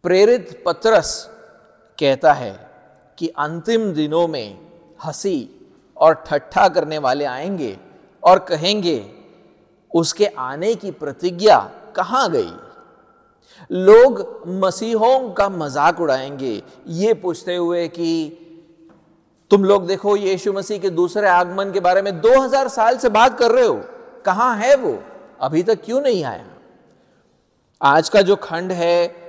प्रेरित पतरस कहता है कि अंतिम दिनों में हंसी और ठट्ठा करने वाले आएंगे और कहेंगे, उसके आने की प्रतिज्ञा कहां गई। लोग मसीहों का मजाक उड़ाएंगे ये पूछते हुए कि तुम लोग देखो यीशु मसीह के दूसरे आगमन के बारे में 2000 साल से बात कर रहे हो, कहां है वो, अभी तक क्यों नहीं आया। आज का जो खंड है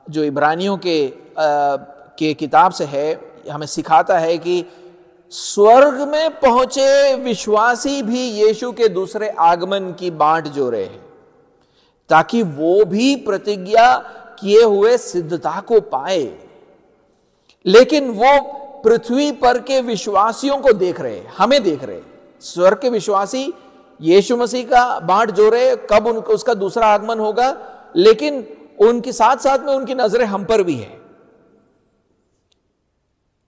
जो इब्रानियों के किताब से है, हमें सिखाता है कि स्वर्ग में पहुंचे विश्वासी भी यीशु के दूसरे आगमन की बाट जोड़े हैं ताकि वो भी प्रतिज्ञा किए हुए सिद्धता को पाए। लेकिन वो पृथ्वी पर के विश्वासियों को देख रहे, हमें देख रहे। स्वर्ग के विश्वासी यीशु मसीह का बाट जोड़े, कब उसका दूसरा आगमन होगा, लेकिन उनके साथ साथ में उनकी नजरें हम पर भी है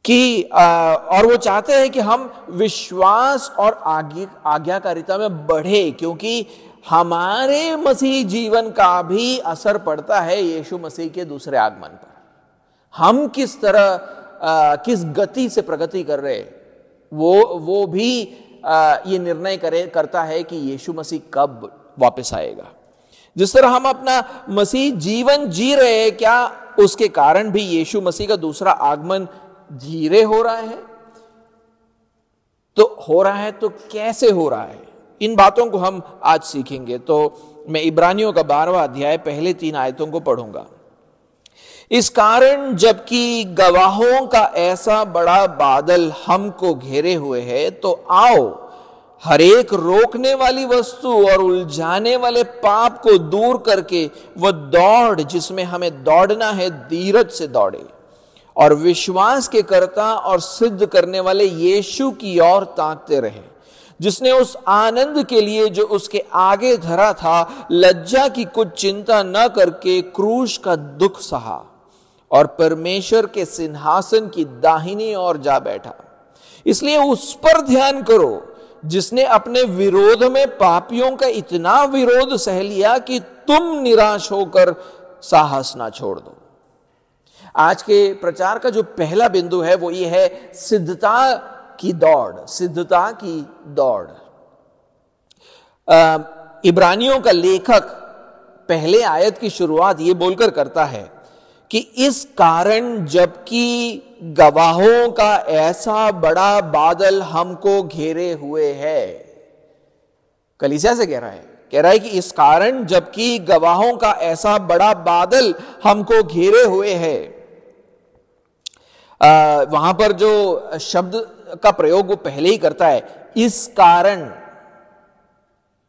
कि और वो चाहते हैं कि हम विश्वास और आज्ञाकारिता में बढ़े, क्योंकि हमारे मसीह जीवन का भी असर पड़ता है यीशु मसीह के दूसरे आगमन पर। हम किस तरह किस गति से प्रगति कर रहे, वो भी ये निर्णय करता है कि यीशु मसीह कब वापस आएगा। जिस तरह हम अपना मसीह जीवन जी रहे हैं, क्या उसके कारण भी यीशु मसीह का दूसरा आगमन धीरे हो रहा है? तो कैसे हो रहा है, इन बातों को हम आज सीखेंगे। तो मैं इब्रानियों का 12वां अध्याय पहले 3 आयतों को पढ़ूंगा। इस कारण जबकि गवाहों का ऐसा बड़ा बादल हमको घेरे हुए है, तो आओ हर एक रोकने वाली वस्तु और उलझाने वाले पाप को दूर करके वह दौड़ जिसमें हमें दौड़ना है धीरज से दौड़े, और विश्वास के कर्ता और सिद्ध करने वाले यीशु की ओर ताकते रहे, जिसने उस आनंद के लिए जो उसके आगे धरा था लज्जा की कुछ चिंता न करके क्रूस का दुख सहा और परमेश्वर के सिंहासन की दाहिनी ओर जा बैठा। इसलिए उस पर ध्यान करो जिसने अपने विरोध में पापियों का इतना विरोध सह लिया कि तुम निराश होकर साहस ना छोड़ दो। आज के प्रचार का जो पहला बिंदु है वो ये है सिद्धता की दौड़, सिद्धता की दौड़। इब्रानियों का लेखक पहले आयत की शुरुआत ये बोलकर करता है कि इस कारण जबकि गवाहों का ऐसा बड़ा बादल हमको घेरे हुए है। कलीसिया से कह रहा है कि इस कारण जबकि गवाहों का ऐसा बड़ा बादल हमको घेरे हुए है। वहां पर जो शब्द का प्रयोग वो पहले ही करता है, इस कारण।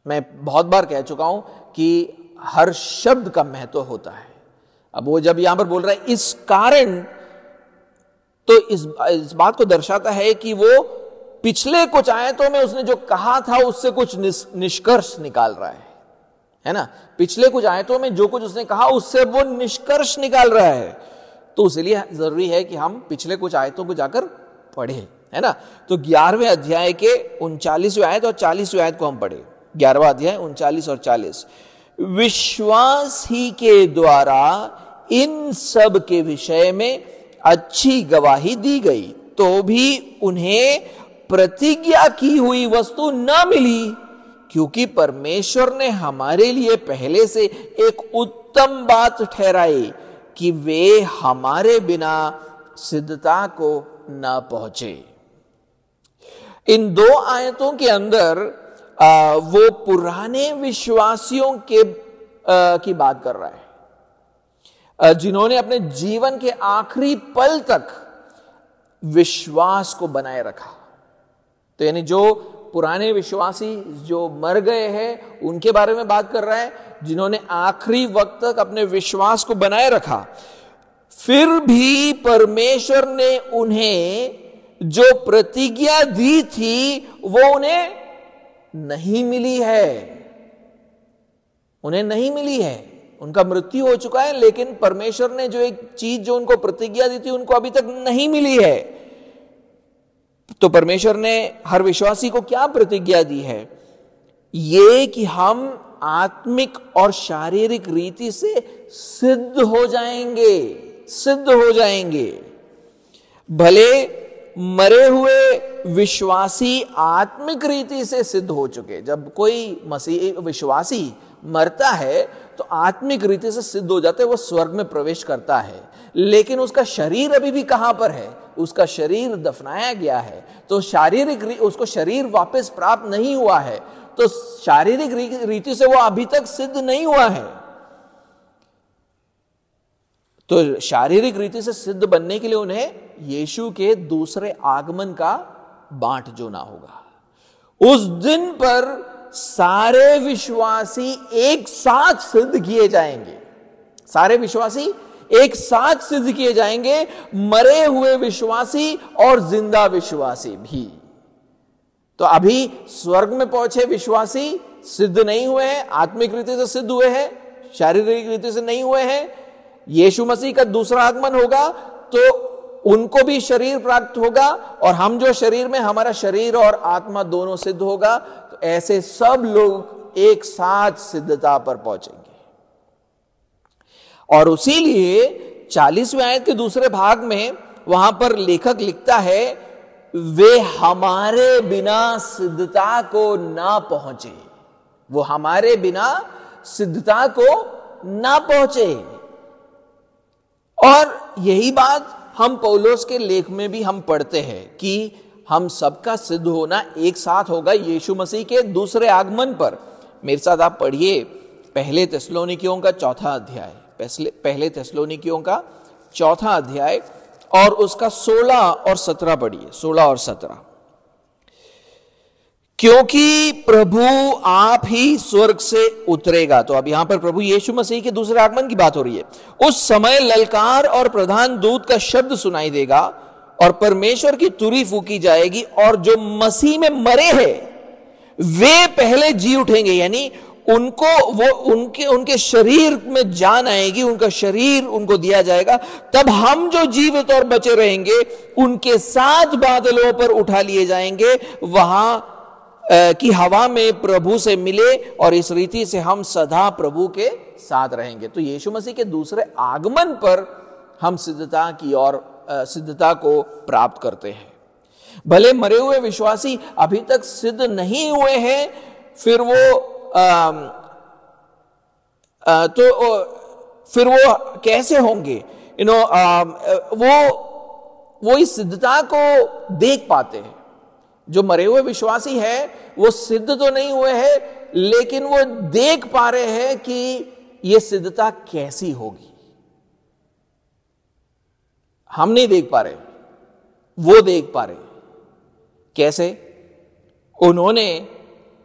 मैं बहुत बार कह चुका हूं कि हर शब्द का महत्व होता है। अब वो जब यहां पर बोल रहा है इस कारण, तो इस बात को दर्शाता है कि वो पिछले कुछ आयतों में उसने जो कहा था उससे कुछ निष्कर्ष निकाल रहा है ना। पिछले कुछ आयतों में जो कुछ उसने कहा उससे वो निष्कर्ष निकाल रहा है। तो इसलिए जरूरी है कि हम पिछले कुछ आयतों को जाकर पढ़े, है ना। तो 11वें अध्याय के 39वें आयत और 40वें आयत को हम पढ़े। 11वां अध्याय 39 और 40। विश्वास ही के द्वारा इन सब के विषय में अच्छी गवाही दी गई, तो भी उन्हें प्रतिज्ञा की हुई वस्तु न मिली, क्योंकि परमेश्वर ने हमारे लिए पहले से एक उत्तम बात ठहराई कि वे हमारे बिना सिद्धता को न पहुंचे। इन 2 आयतों के अंदर वो पुराने विश्वासियों की बात कर रहा है, जिन्होंने अपने जीवन के आखिरी पल तक विश्वास को बनाए रखा। तो यानी जो पुराने विश्वासी जो मर गए हैं उनके बारे में बात कर रहा है, जिन्होंने आखिरी वक्त तक अपने विश्वास को बनाए रखा। फिर भी परमेश्वर ने उन्हें जो प्रतिज्ञा दी थी वो उन्हें नहीं मिली है, उन्हें नहीं मिली है। उनका मृत्यु हो चुका है, लेकिन परमेश्वर ने जो एक चीज जो उनको प्रतिज्ञा दी थी उनको अभी तक नहीं मिली है। तो परमेश्वर ने हर विश्वासी को क्या प्रतिज्ञा दी है? ये कि हम आत्मिक और शारीरिक रीति से सिद्ध हो जाएंगे, सिद्ध हो जाएंगे। भले मरे हुए विश्वासी आत्मिक रीति से सिद्ध हो चुके, जब कोई मसीह विश्वासी मरता है तो आत्मिक रीति से सिद्ध हो जाते हैं, वो स्वर्ग में प्रवेश करता है, लेकिन उसका शरीर अभी भी कहां पर है? उसका शरीर दफनाया गया है, तो शारीरिक उसको शरीर वापस प्राप्त नहीं हुआ है, तो शारीरिक रीति से वो अभी तक सिद्ध नहीं हुआ है। तो शारीरिक रीति से सिद्ध बनने के लिए उन्हें यीशु के दूसरे आगमन का बाट जोना होगा। उस दिन पर सारे विश्वासी एक साथ सिद्ध किए जाएंगे, सारे विश्वासी एक साथ सिद्ध किए जाएंगे, मरे हुए विश्वासी और जिंदा विश्वासी भी। तो अभी स्वर्ग में पहुंचे विश्वासी सिद्ध नहीं हुए हैं, आत्मिक रीति से सिद्ध हुए हैं, शारीरिक रीति से नहीं हुए हैं। यीशु मसीह का दूसरा आगमन होगा तो उनको भी शरीर प्राप्त होगा, और हम जो शरीर में, हमारा शरीर और आत्मा दोनों सिद्ध होगा। तो ऐसे सब लोग एक साथ सिद्धता पर पहुंचेंगे। और उसी लिए 40वें आयत के दूसरे भाग में वहां पर लेखक लिखता है, वे हमारे बिना सिद्धता को ना पहुंचे, वो हमारे बिना सिद्धता को ना पहुंचे। और यही बात हम पौलुस के लेख में भी हम पढ़ते हैं कि हम सबका सिद्ध होना एक साथ होगा यीशु मसीह के दूसरे आगमन पर। मेरे साथ आप पढ़िए पहले थिस्सलुनीकियों का 4था अध्याय, पहले थिस्सलुनीकियों का 4था अध्याय और उसका 16 और 17 पढ़िए, 16 और 17। क्योंकि प्रभु आप ही स्वर्ग से उतरेगा। तो अब यहां पर प्रभु यीशु मसीह के दूसरे आगमन की बात हो रही है। उस समय ललकार और प्रधान दूत का शब्द सुनाई देगा और परमेश्वर की तुरी फूकी जाएगी, और जो मसीह में मरे हैं वे पहले जी उठेंगे। यानी उनको वो उनके शरीर में जान आएगी, उनका शरीर उनको दिया जाएगा। तब हम जो जीवित और बचे रहेंगे उनके साथ बादलों पर उठा लिए जाएंगे, वहां की हवा में प्रभु से मिले, और इस रीति से हम सदा प्रभु के साथ रहेंगे। तो यीशु मसीह के दूसरे आगमन पर हम सिद्धता की और सिद्धता को प्राप्त करते हैं। भले मरे हुए विश्वासी अभी तक सिद्ध नहीं हुए हैं, फिर वो कैसे होंगे? वो इस सिद्धता को देख पाते हैं। जो मरे हुए विश्वासी है वो सिद्ध तो नहीं हुए हैं, लेकिन वो देख पा रहे हैं कि यह सिद्धता कैसी होगी। हम नहीं देख पा रहे, वो देख पा रहे। कैसे? उन्होंने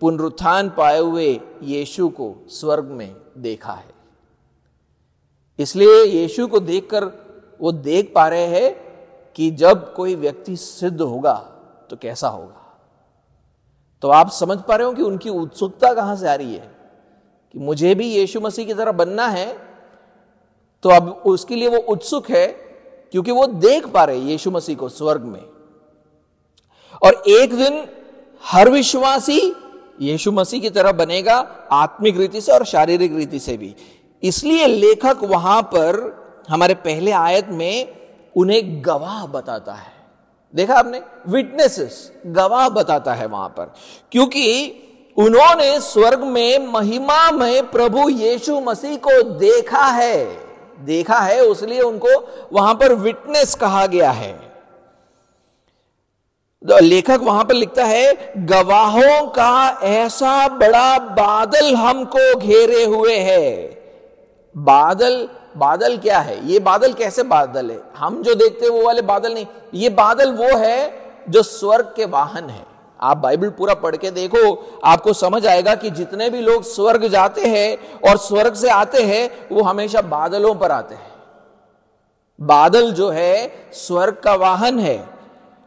पुनरुत्थान पाए हुए यीशु को स्वर्ग में देखा है, इसलिए यीशु को देखकर वो देख पा रहे हैं कि जब कोई व्यक्ति सिद्ध होगा तो कैसा होगा। तो आप समझ पा रहे हो कि उनकी उत्सुकता कहां से आ रही है कि मुझे भी यीशु मसीह की तरह बनना है। तो अब उसके लिए वो उत्सुक है क्योंकि वो देख पा रहे यीशु मसीह को स्वर्ग में। और एक दिन हर विश्वासी यीशु मसीह की तरह बनेगा, आत्मिक रीति से और शारीरिक रीति से भी। इसलिए लेखक वहां पर हमारे पहले आयत में उन्हें गवाह बताता है। देखा आपने? विटनेसेस, गवाह बताता है वहां पर, क्योंकि उन्होंने स्वर्ग में महिमा में प्रभु यीशु मसीह को देखा है, उसलिए उनको वहां पर विटनेस कहा गया है। लेखक वहां पर लिखता है, गवाहों का ऐसा बड़ा बादल हमको घेरे हुए है। बादल क्या है? ये बादल कैसे बादल है? हम जो देखते हैं वो वाले बादल नहीं, ये बादल वो है जो स्वर्ग के वाहन है। आप बाइबल पूरा पढ़ के देखो, आपको समझ आएगा कि जितने भी लोग स्वर्ग जाते हैं और स्वर्ग से आते हैं वो हमेशा बादलों पर आते हैं। बादल जो है स्वर्ग का वाहन है,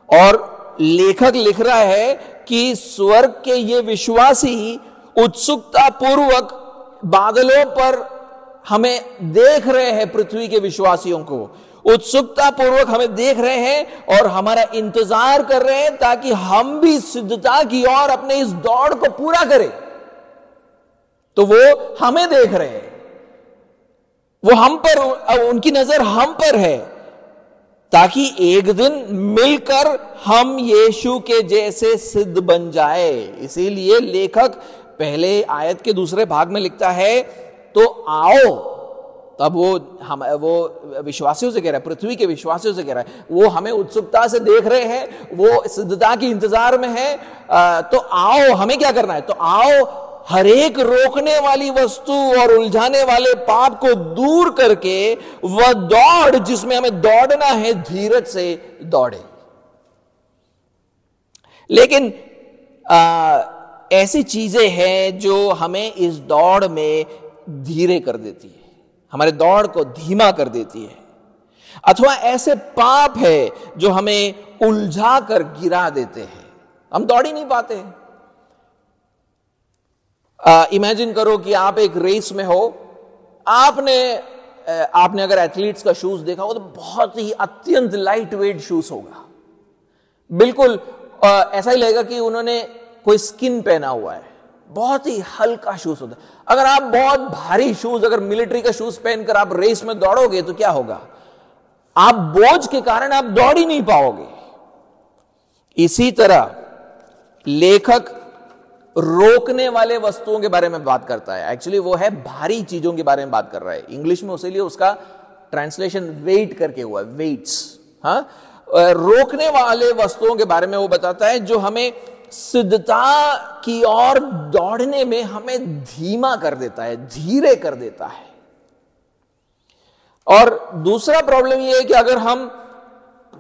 और लेखक लिख रहा है कि स्वर्ग के ये विश्वासी उत्सुकता पूर्वक बादलों पर हमें देख रहे हैं। पृथ्वी के विश्वासियों को उत्सुकता पूर्वक हमें देख रहे हैं और हमारा इंतजार कर रहे हैं ताकि हम भी सिद्धता की ओर अपने इस दौड़ को पूरा करें। तो वो हमें देख रहे हैं, वो हम पर, उनकी नजर हम पर है, ताकि एक दिन मिलकर हम यीशु के जैसे सिद्ध बन जाए। इसीलिए लेखक पहले आयत के दूसरे भाग में लिखता है, तो आओ। तब वो विश्वासियों से कह रहा है, पृथ्वी के विश्वासियों से कह रहा है, वो हमें उत्सुकता से देख रहे हैं, वो सिद्धता की इंतजार में है। तो आओ, हमें क्या करना है? तो आओ, हर एक रोकने वाली वस्तु और उलझाने वाले पाप को दूर करके वह दौड़ जिसमें हमें दौड़ना है, धीरज से दौड़े। लेकिन ऐसी चीजें हैं जो हमें इस दौड़ में धीरे कर देती है, हमारे दौड़ को धीमा कर देती है, अथवा ऐसे पाप है जो हमें उलझा कर गिरा देते हैं, हम दौड़ ही नहीं पाते। इमेजिन करो कि आप एक रेस में हो, आपने अगर एथलीट्स का शूज देखा हो तो बहुत ही अत्यंत लाइट वेट शूज होगा, बिल्कुल ऐसा ही लगेगा कि उन्होंने कोई स्किन पहना हुआ है, बहुत ही हल्का शूज होता है। अगर आप बहुत भारी शूज, अगर मिलिट्री का शूज पहनकर आप रेस में दौड़ोगे तो क्या होगा? आप बोझ के कारण आप दौड़ ही नहीं पाओगे। इसी तरह लेखक रोकने वाले वस्तुओं के बारे में बात करता है। एक्चुअली वो है भारी चीजों के बारे में बात कर रहा है। इंग्लिश में उसीलिए उसका ट्रांसलेशन वेट करके हुआ है, वेट्स। हाँ, रोकने वाले वस्तुओं के बारे में वो बताता है जो हमें सिद्धता की ओर दौड़ने में हमें धीमा कर देता है, धीरे कर देता है। और दूसरा प्रॉब्लम यह है कि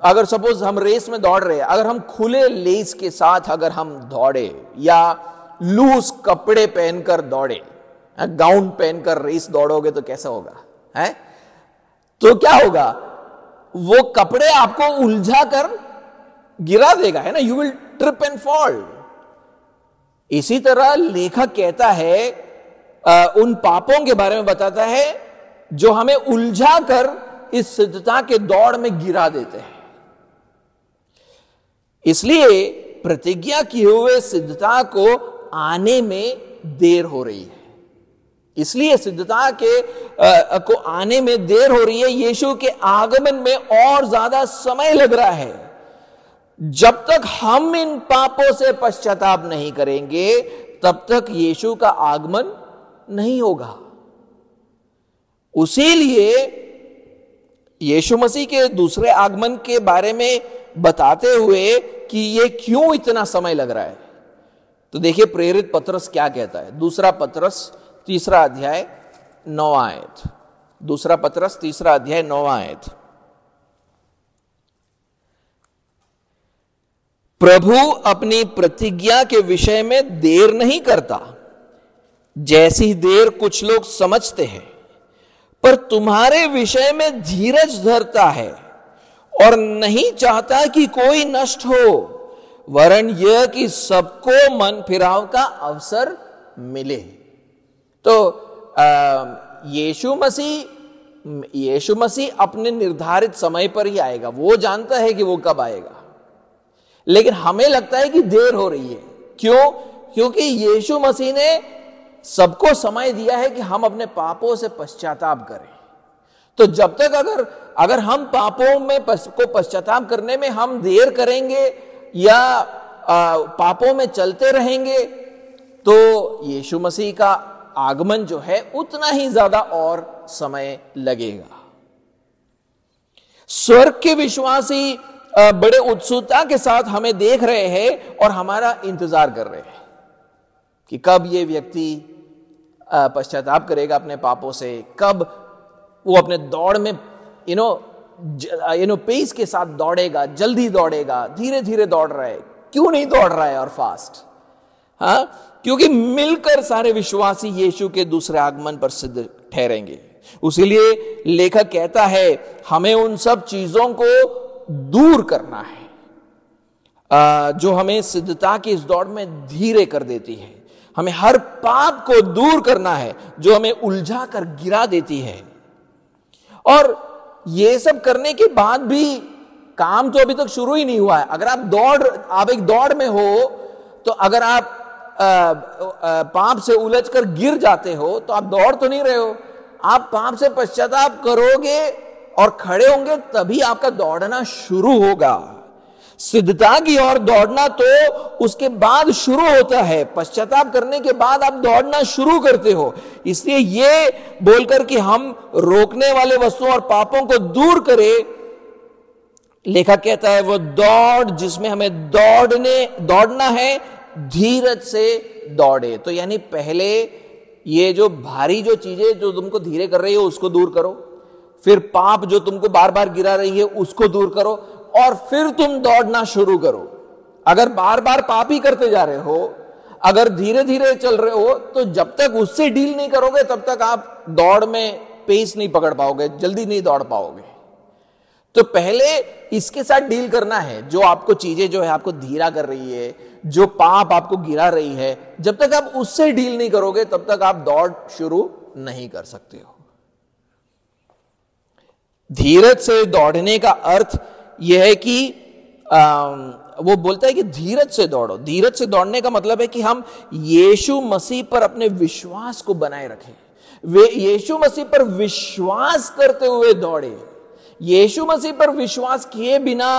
अगर सपोज हम रेस में दौड़ रहे हैं, अगर हम खुले लेस के साथ अगर हम दौड़े या लूज कपड़े पहनकर दौड़े, गाउन पहनकर रेस दौड़ोगे तो कैसा होगा? है तो क्या होगा? वो कपड़े आपको उलझा कर गिरा देगा, है ना, you will trip and fall. इसी तरह लेखक कहता है, उन पापों के बारे में बताता है जो हमें उलझा कर इस सिद्धता के दौड़ में गिरा देते हैं। इसलिए प्रतिज्ञा किए हुए सिद्धता को आने में देर हो रही है, इसलिए सिद्धता को आने में देर हो रही है। यीशु के आगमन में और ज्यादा समय लग रहा है। जब तक हम इन पापों से पश्चाताप नहीं करेंगे तब तक यीशु का आगमन नहीं होगा। उसीलिए यीशु मसीह के दूसरे आगमन के बारे में बताते हुए कि ये क्यों इतना समय लग रहा है, तो देखिए प्रेरित पतरस क्या कहता है। दूसरा पतरस 3 अध्याय 9 आयत। दूसरा पतरस 3 अध्याय 9 आयत। प्रभु अपनी प्रतिज्ञा के विषय में देर नहीं करता, जैसी देर कुछ लोग समझते हैं, पर तुम्हारे विषय में धीरज धरता है और नहीं चाहता कि कोई नष्ट हो, वरन यह कि सबको मन फिराव का अवसर मिले। तो यीशु मसीह अपने निर्धारित समय पर ही आएगा, वो जानता है कि वो कब आएगा, लेकिन हमें लगता है कि देर हो रही है। क्यों? क्योंकि यीशु मसीह ने सबको समय दिया है कि हम अपने पापों से पश्चाताप करें। तो जब तक अगर हम पापों में को पश्चाताप करने में हम देर करेंगे या पापों में चलते रहेंगे तो यीशु मसीह का आगमन जो है उतना ही ज्यादा और समय लगेगा। स्वर्ग के विश्वासी बड़े उत्सुकता के साथ हमें देख रहे हैं और हमारा इंतजार कर रहे हैं कि कब ये व्यक्ति पश्चाताप करेगा अपने पापों से, कब वो अपने दौड़ में पेस के साथ दौड़ेगा, जल्दी दौड़ेगा, धीरे धीरे दौड़ रहा है, क्यों नहीं दौड़ रहा है और फास्ट? हाँ, क्योंकि मिलकर सारे विश्वासी यीशु के दूसरे आगमन पर सिद्ध ठहरेंगे। उसीलिए लेखक कहता है हमें उन सब चीजों को दूर करना है जो हमें सिद्धता की इस दौड़ में धीरे कर देती है। हमें हर पाप को दूर करना है जो हमें उलझा कर गिरा देती है। और ये सब करने के बाद भी काम तो अभी तक शुरू ही नहीं हुआ है। अगर आप एक दौड़ में हो तो अगर आप पाप से उलझकर गिर जाते हो तो आप दौड़ तो नहीं रहे हो। आप पाप से पश्चाताप करोगे और खड़े होंगे तभी आपका दौड़ना शुरू होगा। सिद्धता की ओर दौड़ना तो उसके बाद शुरू होता है, पश्चाताप करने के बाद आप दौड़ना शुरू करते हो। इसलिए ये बोलकर कि हम रोकने वाले वस्तुओं और पापों को दूर करें, लेखक कहता है वो दौड़ जिसमें हमें दौड़ना है, धीरज से दौड़े। तो यानी पहले ये जो भारी जो चीजें जो तुमको धीरे कर रही है उसको दूर करो, फिर पाप जो तुमको बार बार गिरा रही है उसको दूर करो, और फिर तुम दौड़ना शुरू करो। अगर बार बार पाप ही करते जा रहे हो, अगर धीरे धीरे चल रहे हो, तो जब तक उससे डील नहीं करोगे तब तक आप दौड़ में पेस नहीं पकड़ पाओगे, जल्दी नहीं दौड़ पाओगे। तो पहले इसके साथ डील करना है, जो आपको चीजें जो है आपको धीरा कर रही है, जो पाप आपको गिरा रही है, जब तक आप उससे डील नहीं करोगे तब तक आप दौड़ शुरू नहीं कर सकते हो। धीरज से दौड़ने का अर्थ यह है कि वो बोलता है कि धीरज से दौड़ो। धीरज से दौड़ने का मतलब है कि हम यीशु मसीह पर अपने विश्वास को बनाए रखें, वे यीशु मसीह पर विश्वास करते हुए दौड़े। यीशु मसीह पर विश्वास किए बिना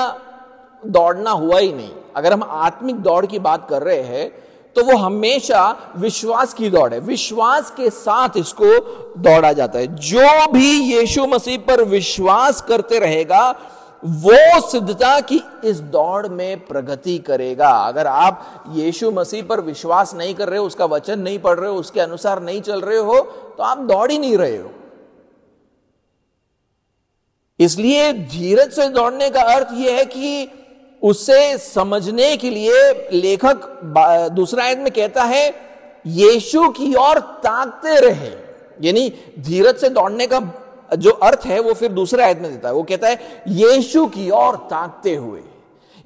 दौड़ना हुआ ही नहीं। अगर हम आत्मिक दौड़ की बात कर रहे हैं तो वो हमेशा विश्वास की दौड़ है, विश्वास के साथ इसको दौड़ा जाता है। जो भी यीशु मसीह पर विश्वास करते रहेगा वो सिद्धता की इस दौड़ में प्रगति करेगा। अगर आप यीशु मसीह पर विश्वास नहीं कर रहे हो, उसका वचन नहीं पढ़ रहे हो, उसके अनुसार नहीं चल रहे हो, तो आप दौड़ ही नहीं रहे हो। इसलिए धीरज से दौड़ने का अर्थ यह है कि उसे समझने के लिए लेखक दूसरा आयत में कहता है यीशु की ओर ताकते रहे। यानी धीरज से दौड़ने का जो अर्थ है वो फिर दूसरे आयत में देता है, वो कहता है यीशु की ओर ताकते हुए।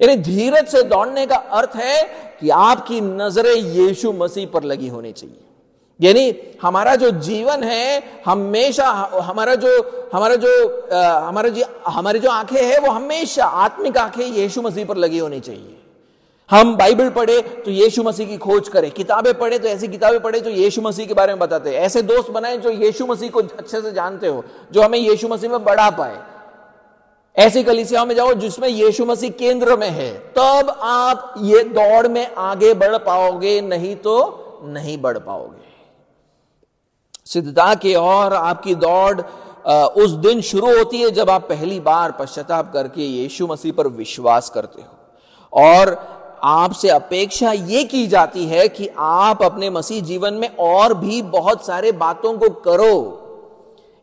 यानी धीरज से दौड़ने का अर्थ है कि आपकी नजरें यीशु मसीह पर लगी होनी चाहिए। यानी हमारा जो जीवन है हमेशा हमारी जो आंखें हैं वो हमेशा आत्मिक आंखें यीशु मसीह पर लगी होनी चाहिए। हम बाइबल पढ़े तो यीशु मसीह की खोज करें, किताबें पढ़े तो ऐसी किताबें पढ़े जो यीशु मसीह के बारे में बताते हैं, ऐसे दोस्त बनाए जो यीशु मसीह को अच्छे से जानते हो, जो हमें यीशु मसीह में बढ़ा पाए। ऐसी कलीसियाओं में जाओ जिसमें यीशु मसीह केंद्र में है, तब आप ये दौड़ में आगे बढ़ पाओगे, नहीं तो नहीं बढ़ पाओगे। सिद्धता की ओर आपकी दौड़ उस दिन शुरू होती है जब आप पहली बार पश्चाताप करके यीशु मसीह पर विश्वास करते हो, और आपसे अपेक्षा यह की जाती है कि आप अपने मसीह जीवन में और भी बहुत सारे बातों को करो।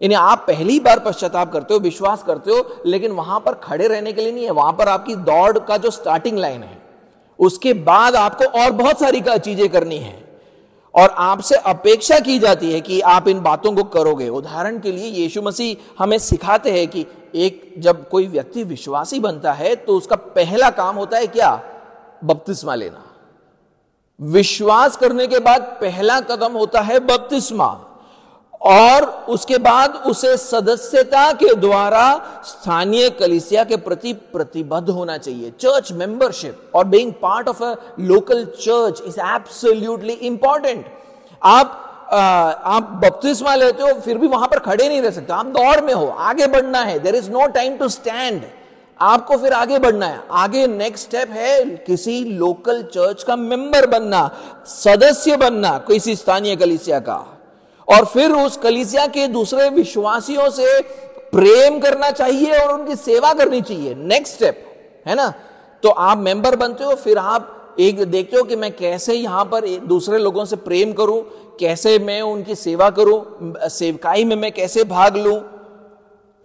यानी आप पहली बार पश्चाताप करते हो, विश्वास करते हो, लेकिन वहां पर खड़े रहने के लिए नहीं है। वहां पर आपकी दौड़ का जो स्टार्टिंग लाइन है, उसके बाद आपको और बहुत सारी चीजें करनी है, और आपसे अपेक्षा की जाती है कि आप इन बातों को करोगे। उदाहरण के लिए यीशु मसीह हमें सिखाते हैं कि जब कोई व्यक्ति विश्वासी बनता है तो उसका पहला काम होता है क्या? बपतिस्मा लेना। विश्वास करने के बाद पहला कदम होता है बपतिस्मा, और उसके बाद उसे सदस्यता के द्वारा स्थानीय कलीसिया के प्रति प्रतिबद्ध होना चाहिए। चर्च मेंबरशिप और being part of a local church is absolutely important. आप बपतिस्मा लेते हो फिर भी वहां पर खड़े नहीं रह सकते, आप दौड़ में हो, आगे बढ़ना है। There is no time to stand, आपको फिर आगे बढ़ना है। आगे नेक्स्ट स्टेप है किसी लोकल चर्च का मेंबर बनना, सदस्य बनना किसी स्थानीय कलीसिया का, और फिर उस कलीसिया के दूसरे विश्वासियों से प्रेम करना चाहिए और उनकी सेवा करनी चाहिए। नेक्स्ट स्टेप है ना। तो आप मेंबर बनते हो, फिर आप एक देखते हो कि मैं कैसे यहां पर दूसरे लोगों से प्रेम करूं, कैसे मैं उनकी सेवा करूं, सेवकाई में मैं कैसे भाग लूं,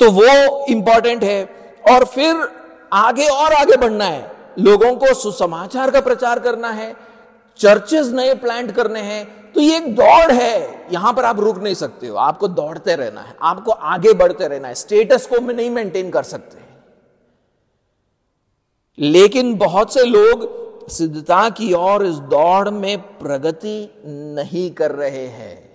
तो वो इंपॉर्टेंट है। और फिर आगे और आगे बढ़ना है, लोगों को सुसमाचार का प्रचार करना है, चर्चेस नए प्लांट करने हैं। तो ये एक दौड़ है, यहां पर आप रुक नहीं सकते हो, आपको दौड़ते रहना है, आपको आगे बढ़ते रहना है। स्टेटस को में नहीं मेंटेन कर सकते। लेकिन बहुत से लोग सिद्धता की ओर इस दौड़ में प्रगति नहीं कर रहे हैं,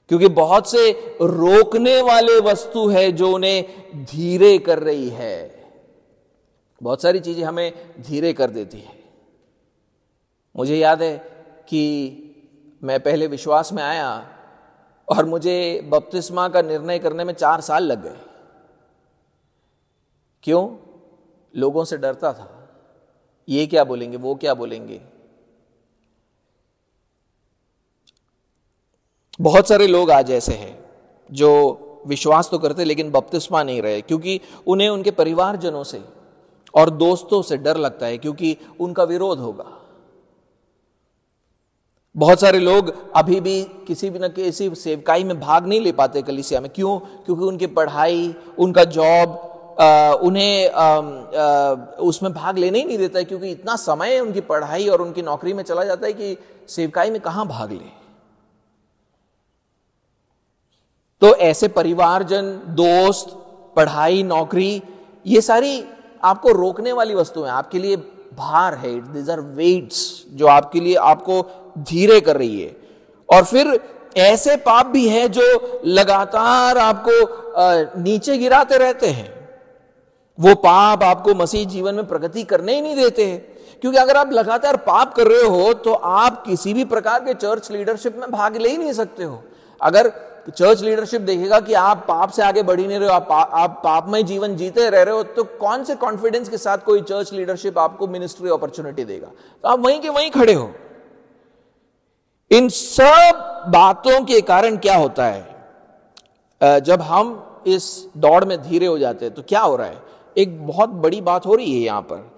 क्योंकि बहुत से रोकने वाले वस्तु है जो उन्हें धीरे कर रही है। बहुत सारी चीजें हमें धीरे कर देती है। मुझे याद है कि मैं पहले विश्वास में आया और मुझे बपतिस्मा का निर्णय करने में 4 साल लग गए। क्यों? लोगों से डरता था, ये क्या बोलेंगे, वो क्या बोलेंगे। बहुत सारे लोग आज ऐसे हैं जो विश्वास तो करते लेकिन बपतिस्मा नहीं रहे, क्योंकि उन्हें उनके परिवारजनों से और दोस्तों से डर लगता है, क्योंकि उनका विरोध होगा। बहुत सारे लोग अभी भी किसी भी न किसी सेवकाई में भाग नहीं ले पाते कलीसिया में। क्यों? क्योंकि उनकी पढ़ाई, उनका जॉब उन्हें उसमें भाग लेने ही नहीं देता है, क्योंकि इतना समय उनकी पढ़ाई और उनकी नौकरी में चला जाता है कि सेवकाई में कहां भाग ले। तो ऐसे परिवारजन, दोस्त, पढ़ाई, नौकरी, ये सारी आपको रोकने वाली वस्तुएं, आपके लिए भार है। दीज आर वेट्स जो आपके लिए आपको धीरे कर रही है। और फिर ऐसे पाप भी है जो लगातार आपको नीचे गिराते रहते हैं। वो पाप आपको मसीह जीवन में प्रगति करने ही नहीं देते हैं, क्योंकि अगर आप लगातार पाप कर रहे हो तो आप किसी भी प्रकार के चर्च लीडरशिप में भाग ले ही नहीं सकते हो। अगर चर्च लीडरशिप देखेगा कि आप पाप से आगे बढ़ ही नहीं रहे हो, आप पापमय जीवन जीते रह रहे हो, तो कौन से कॉन्फिडेंस के साथ कोई चर्च लीडरशिप आपको मिनिस्ट्री अपॉर्चुनिटी देगा? तो आप वहीं के वहीं खड़े हो। इन सब बातों के कारण क्या होता है, जब हम इस दौड़ में धीरे हो जाते हैं तो क्या हो रहा है? एक बहुत बड़ी बात हो रही है यहां पर।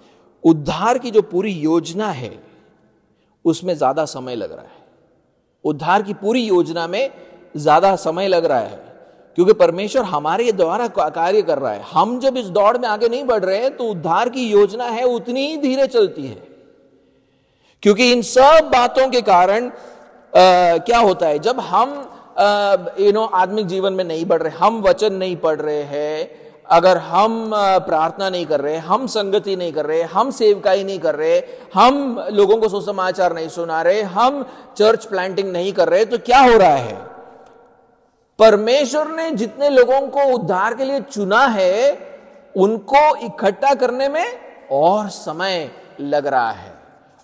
उद्धार की जो पूरी योजना है उसमें ज्यादा समय लग रहा है। उद्धार की पूरी योजना में ज्यादा समय लग रहा है, क्योंकि परमेश्वर हमारे द्वारा कार्य कर रहा है। हम जब इस दौड़ में आगे नहीं बढ़ रहे हैं तो उद्धार की योजना है उतनी ही धीरे चलती है। क्योंकि इन सब बातों के कारण क्या होता है, जब हम आत्मिक जीवन में नहीं बढ़ रहे, हम वचन नहीं पढ़ रहे हैं, अगर हम प्रार्थना नहीं कर रहे, हम संगति नहीं कर रहे, हम सेवकाई नहीं कर रहे, हम लोगों को सुसमाचार नहीं सुना रहे, हम चर्च प्लांटिंग नहीं कर रहे, तो क्या हो रहा है? परमेश्वर ने जितने लोगों को उद्धार के लिए चुना है उनको इकट्ठा करने में और समय लग रहा है।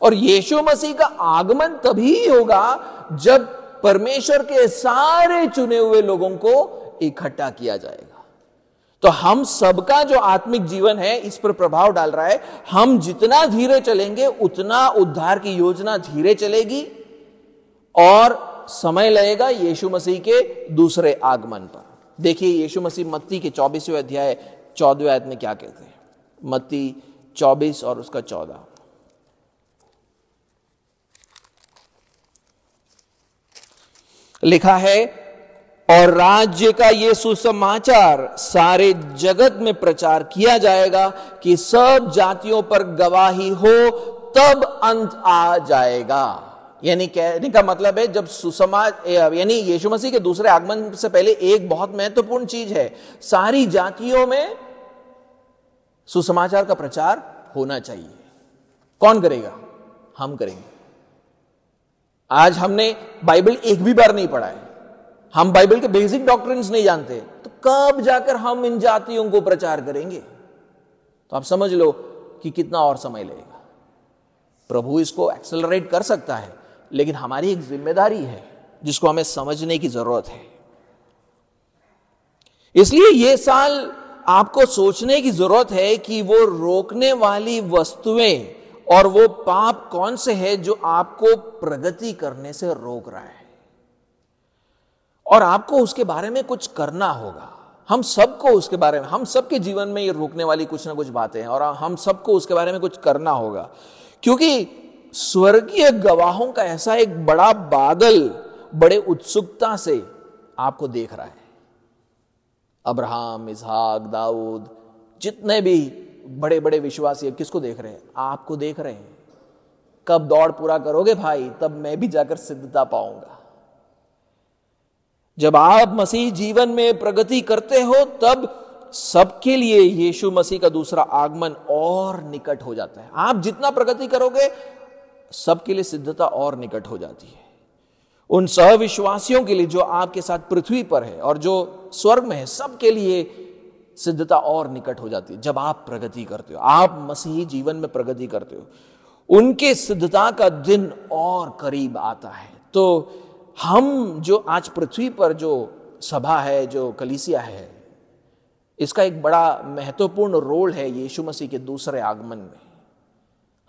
और यीशु मसीह का आगमन तभी होगा जब परमेश्वर के सारे चुने हुए लोगों को इकट्ठा किया जाएगा। तो हम सबका जो आत्मिक जीवन है इस पर प्रभाव डाल रहा है। हम जितना धीरे चलेंगे उतना उद्धार की योजना धीरे चलेगी और समय लगेगा यीशु मसीह के दूसरे आगमन पर। देखिए यीशु मसीह मत्ती के 24वें अध्याय 14वें आयत में क्या कहते हैं। मत्ती 24 और उसका 14, लिखा है, और राज्य का ये सुसमाचार सारे जगत में प्रचार किया जाएगा कि सब जातियों पर गवाही हो, तब अंत आ जाएगा। यानी कहने का मतलब है जब यानी यीशु मसीह के दूसरे आगमन से पहले एक बहुत महत्वपूर्ण चीज है, सारी जातियों में सुसमाचार का प्रचार होना चाहिए। कौन करेगा? हम करेंगे। आज हमने बाइबल एक भी बार नहीं पढ़ा है, हम बाइबल के बेसिक डॉक्ट्रिन्स नहीं जानते, तो कब जाकर हम इन जातियों को प्रचार करेंगे? तो आप समझ लो कि कितना और समय लगेगा। प्रभु इसको एक्सेलरेट कर सकता है, लेकिन हमारी एक जिम्मेदारी है जिसको हमें समझने की जरूरत है। इसलिए यह साल आपको सोचने की जरूरत है कि वो रोकने वाली वस्तुएं और वो पाप कौन से है जो आपको प्रगति करने से रोक रहा है, और आपको उसके बारे में कुछ करना होगा। हम सबको उसके बारे में, हम सबके जीवन में ये रोकने वाली कुछ ना कुछ बातें हैं और हम सबको उसके बारे में कुछ करना होगा, क्योंकि स्वर्गीय गवाहों का ऐसा एक बड़ा बादल बड़े उत्सुकता से आपको देख रहा है। अब्राहम, इसहाक, दाऊद, जितने भी बड़े बड़े विश्वासी किसको देख रहे हैं? आपको देख रहे हैं। कब दौड़ पूरा करोगे भाई, तब मैं भी जाकर सिद्धता पाऊंगा। जब आप मसीह जीवन में प्रगति करते हो तब सबके लिए यीशु मसीह का दूसरा आगमन और निकट हो जाता है। आप जितना प्रगति करोगे सबके लिए सिद्धता और निकट हो जाती है। उन सहविश्वासियों के लिए जो आपके साथ पृथ्वी पर है और जो स्वर्ग में है, सबके लिए सिद्धता और निकट हो जाती है जब आप प्रगति करते हो, आप मसीही जीवन में प्रगति करते हो। उनके सिद्धता का दिन और करीब आता है। तो हम जो आज पृथ्वी पर जो सभा है, जो कलीसिया है, इसका एक बड़ा महत्वपूर्ण रोल है यीशु मसीह के दूसरे आगमन में।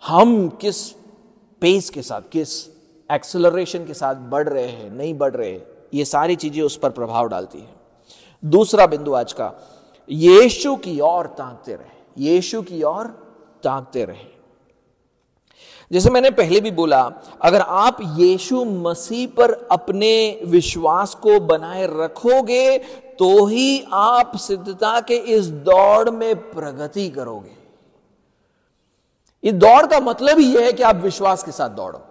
हम किस पेस के साथ, किस एक्सेलरेशन के साथ बढ़ रहे हैं, नहीं बढ़ रहे, ये सारी चीजें उस पर प्रभाव डालती है। दूसरा बिंदु आज का, यीशु की ओर ताकते रहे, यीशु की ओर ताकते रहे। जैसे मैंने पहले भी बोला, अगर आप यीशु मसीह पर अपने विश्वास को बनाए रखोगे तो ही आप सिद्धता के इस दौड़ में प्रगति करोगे। इस दौड़ का मतलब ही यह है कि आप विश्वास के साथ दौड़ो।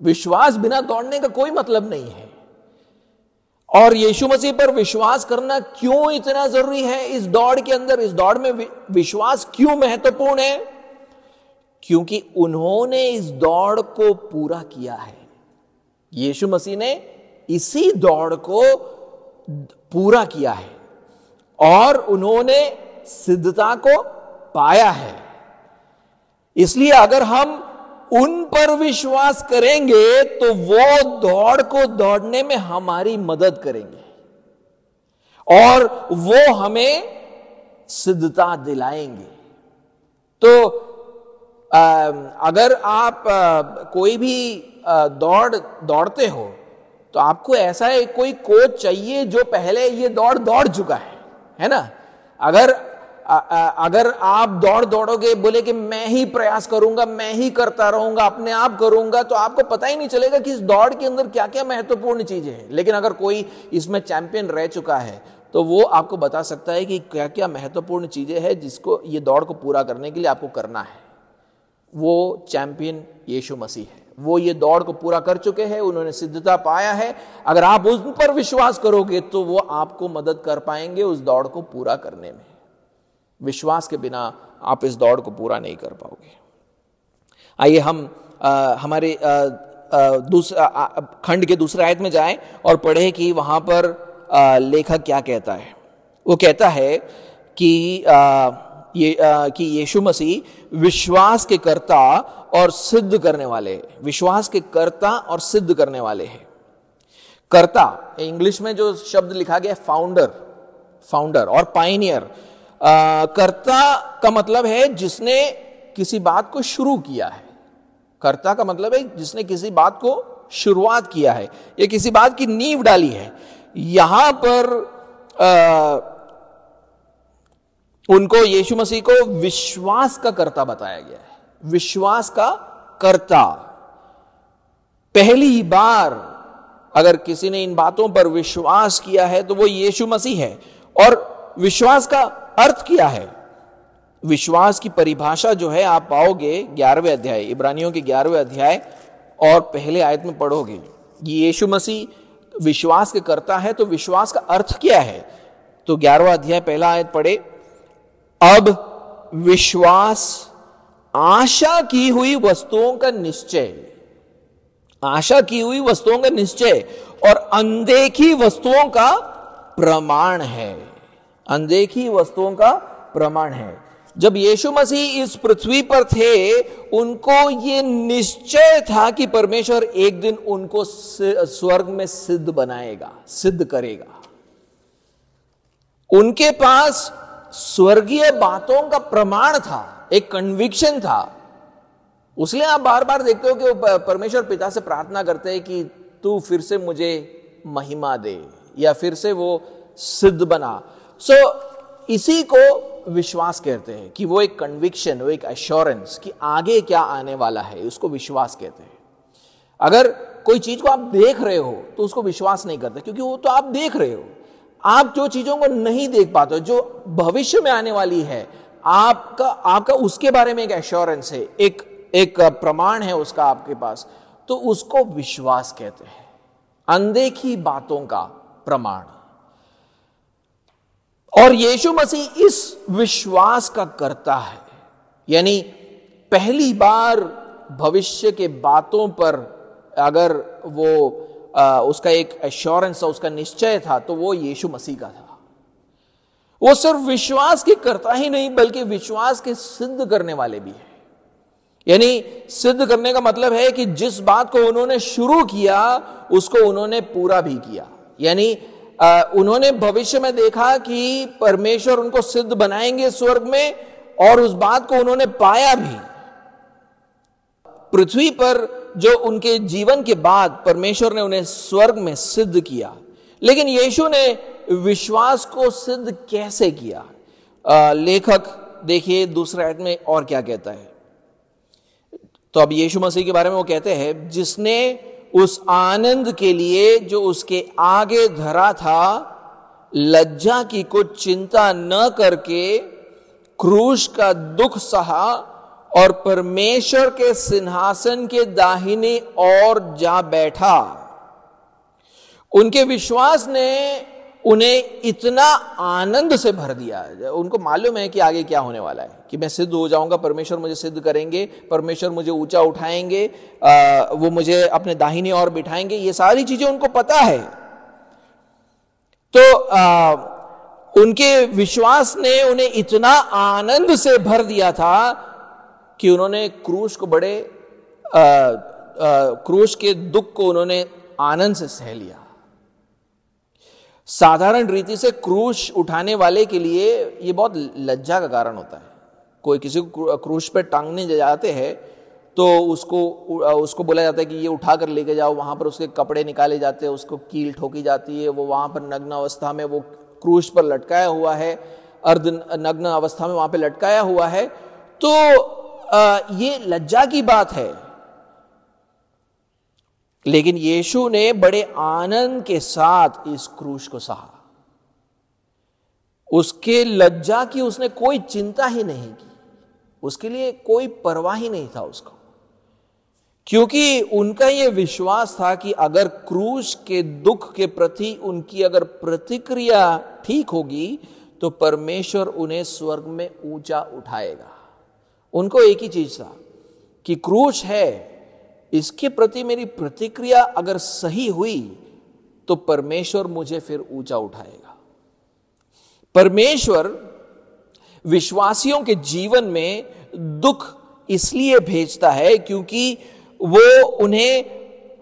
विश्वास बिना दौड़ने का कोई मतलब नहीं है। और यीशु मसीह पर विश्वास करना क्यों इतना जरूरी है इस दौड़ के अंदर? इस दौड़ में विश्वास क्यों महत्वपूर्ण है? क्योंकि उन्होंने इस दौड़ को पूरा किया है। यीशु मसीह ने इसी दौड़ को पूरा किया है और उन्होंने सिद्धता को पाया है। इसलिए अगर हम उन पर विश्वास करेंगे तो वो दौड़ को दौड़ने में हमारी मदद करेंगे और वो हमें सिद्धता दिलाएंगे। तो अगर आप कोई भी दौड़ते हो तो आपको ऐसा है कोई कोच चाहिए जो पहले ये दौड़ चुका है ना। अगर आप दौड़ोगे, बोले कि मैं ही प्रयास करूंगा, मैं ही करता रहूंगा, अपने आप करूंगा, तो आपको पता ही नहीं चलेगा कि इस दौड़ के अंदर क्या क्या महत्वपूर्ण चीजें हैं। लेकिन अगर कोई इसमें चैंपियन रह चुका है तो वो आपको बता सकता है कि क्या क्या महत्वपूर्ण चीजें हैं जिसको ये दौड़ को पूरा करने के लिए आपको करना है। वो चैंपियन यीशु मसीह है, वो ये दौड़ को पूरा कर चुके हैं, उन्होंने सिद्धता पाया है। अगर आप उन पर विश्वास करोगे तो वो आपको मदद कर पाएंगे उस दौड़ को पूरा करने में। विश्वास के बिना आप इस दौड़ को पूरा नहीं कर पाओगे। आइए हम हमारे खंड के दूसरे आयत में जाएं और पढ़े कि वहां पर लेखक क्या कहता है। वो कहता है कि यीशु मसीह विश्वास के कर्ता और सिद्ध करने वाले, विश्वास के कर्ता और सिद्ध करने वाले हैं। कर्ता, इंग्लिश में जो शब्द लिखा गया फाउंडर और पायनियर। कर्ता का मतलब है जिसने किसी बात को शुरू किया है। कर्ता का मतलब है जिसने किसी बात को शुरुआत किया है या किसी बात की नींव डाली है। यहां पर उनको, यीशु मसीह को विश्वास का कर्ता बताया गया है। विश्वास का कर्ता। पहली बार अगर किसी ने इन बातों पर विश्वास किया है तो वो यीशु मसीह है। और विश्वास का अर्थ क्या है? विश्वास की परिभाषा जो है आप पाओगे 11वें अध्याय, इब्रानियों के 11वें अध्याय और पहले आयत में पढ़ोगे। यीशु मसीह विश्वास के कर्ता है तो विश्वास का अर्थ क्या है? तो 11वां अध्याय पहला आयत पढ़े। अब विश्वास आशा की हुई वस्तुओं का निश्चय, आशा की हुई वस्तुओं का निश्चय और अनदेखी वस्तुओं का प्रमाण है। अनदेखी वस्तुओं का प्रमाण है। जब यीशु मसीह इस पृथ्वी पर थे, उनको ये निश्चय था कि परमेश्वर एक दिन उनको स्वर्ग में सिद्ध बनाएगा, सिद्ध करेगा। उनके पास स्वर्गीय बातों का प्रमाण था, एक कन्विक्शन था। उसलिए आप बार बार देखते हो कि वो परमेश्वर पिता से प्रार्थना करते हैं कि तू फिर से मुझे महिमा दे या फिर से वो सिद्ध बना। इसी को विश्वास कहते हैं कि वो एक कन्विक्शन, वो एक एश्योरेंस कि आगे क्या आने वाला है, उसको विश्वास कहते हैं। अगर कोई चीज को आप देख रहे हो तो उसको विश्वास नहीं करते, क्योंकि वो तो आप देख रहे हो। आप जो चीजों को नहीं देख पाते हो, जो भविष्य में आने वाली है, आपका उसके बारे में एक एश्योरेंस है, एक प्रमाण है उसका आपके पास, तो उसको विश्वास कहते हैं। अनदेखी बातों का प्रमाण। और यीशु मसीह इस विश्वास का करता है। यानी पहली बार भविष्य के बातों पर अगर वो उसका एक एश्योरेंस था, उसका निश्चय था, तो वो यीशु मसीह का था। वो सिर्फ विश्वास के करता ही नहीं बल्कि विश्वास के सिद्ध करने वाले भी है। यानी सिद्ध करने का मतलब है कि जिस बात को उन्होंने शुरू किया उसको उन्होंने पूरा भी किया। यानी उन्होंने भविष्य में देखा कि परमेश्वर उनको सिद्ध बनाएंगे स्वर्ग में, और उस बात को उन्होंने पाया भी। पृथ्वी पर जो उनके जीवन के बाद परमेश्वर ने उन्हें स्वर्ग में सिद्ध किया, लेकिन यीशु ने विश्वास को सिद्ध कैसे किया? लेखक देखिए दूसरे आयत में और क्या कहता है। तो अब यीशु मसीह के बारे में वो कहते हैं, जिसने उस आनंद के लिए जो उसके आगे धरा था लज्जा की कुछ चिंता न करके क्रूस का दुख सहा और परमेश्वर के सिंहासन के दाहिने ओर जा बैठा। उनके विश्वास ने उन्हें इतना आनंद से भर दिया। उनको मालूम है कि आगे क्या होने वाला है, कि मैं सिद्ध हो जाऊंगा, परमेश्वर मुझे सिद्ध करेंगे, परमेश्वर मुझे ऊंचा उठाएंगे, वो मुझे अपने दाहिनी ओर बिठाएंगे। ये सारी चीजें उनको पता है। तो उनके विश्वास ने उन्हें इतना आनंद से भर दिया था कि उन्होंने क्रूस को क्रूस के दुख को उन्होंने आनंद से सह लिया। साधारण रीति से क्रूस उठाने वाले के लिए यह बहुत लज्जा का कारण होता है। कोई किसी को क्रूस पे टांगने जाते हैं तो उसको बोला जाता है कि ये उठाकर लेके जाओ, वहां पर उसके कपड़े निकाले जाते हैं, उसको कील ठोकी जाती है, वो वहां पर नग्न अवस्था में वो क्रूस पर लटकाया हुआ है, अर्ध नग्न अवस्था में वहां पे लटकाया हुआ है। तो ये लज्जा की बात है, लेकिन यीशु ने बड़े आनंद के साथ इस क्रूस को सहा। उसके लज्जा की उसने कोई चिंता ही नहीं की, उसके लिए कोई परवाह ही नहीं था उसको, क्योंकि उनका यह विश्वास था कि अगर क्रूस के दुख के प्रति उनकी अगर प्रतिक्रिया ठीक होगी तो परमेश्वर उन्हें स्वर्ग में ऊंचा उठाएगा। उनको एक ही चीज था कि क्रूस है, इसके प्रति मेरी प्रतिक्रिया अगर सही हुई तो परमेश्वर मुझे फिर ऊंचा उठाएगा। परमेश्वर विश्वासियों के जीवन में दुख इसलिए भेजता है क्योंकि वो उन्हें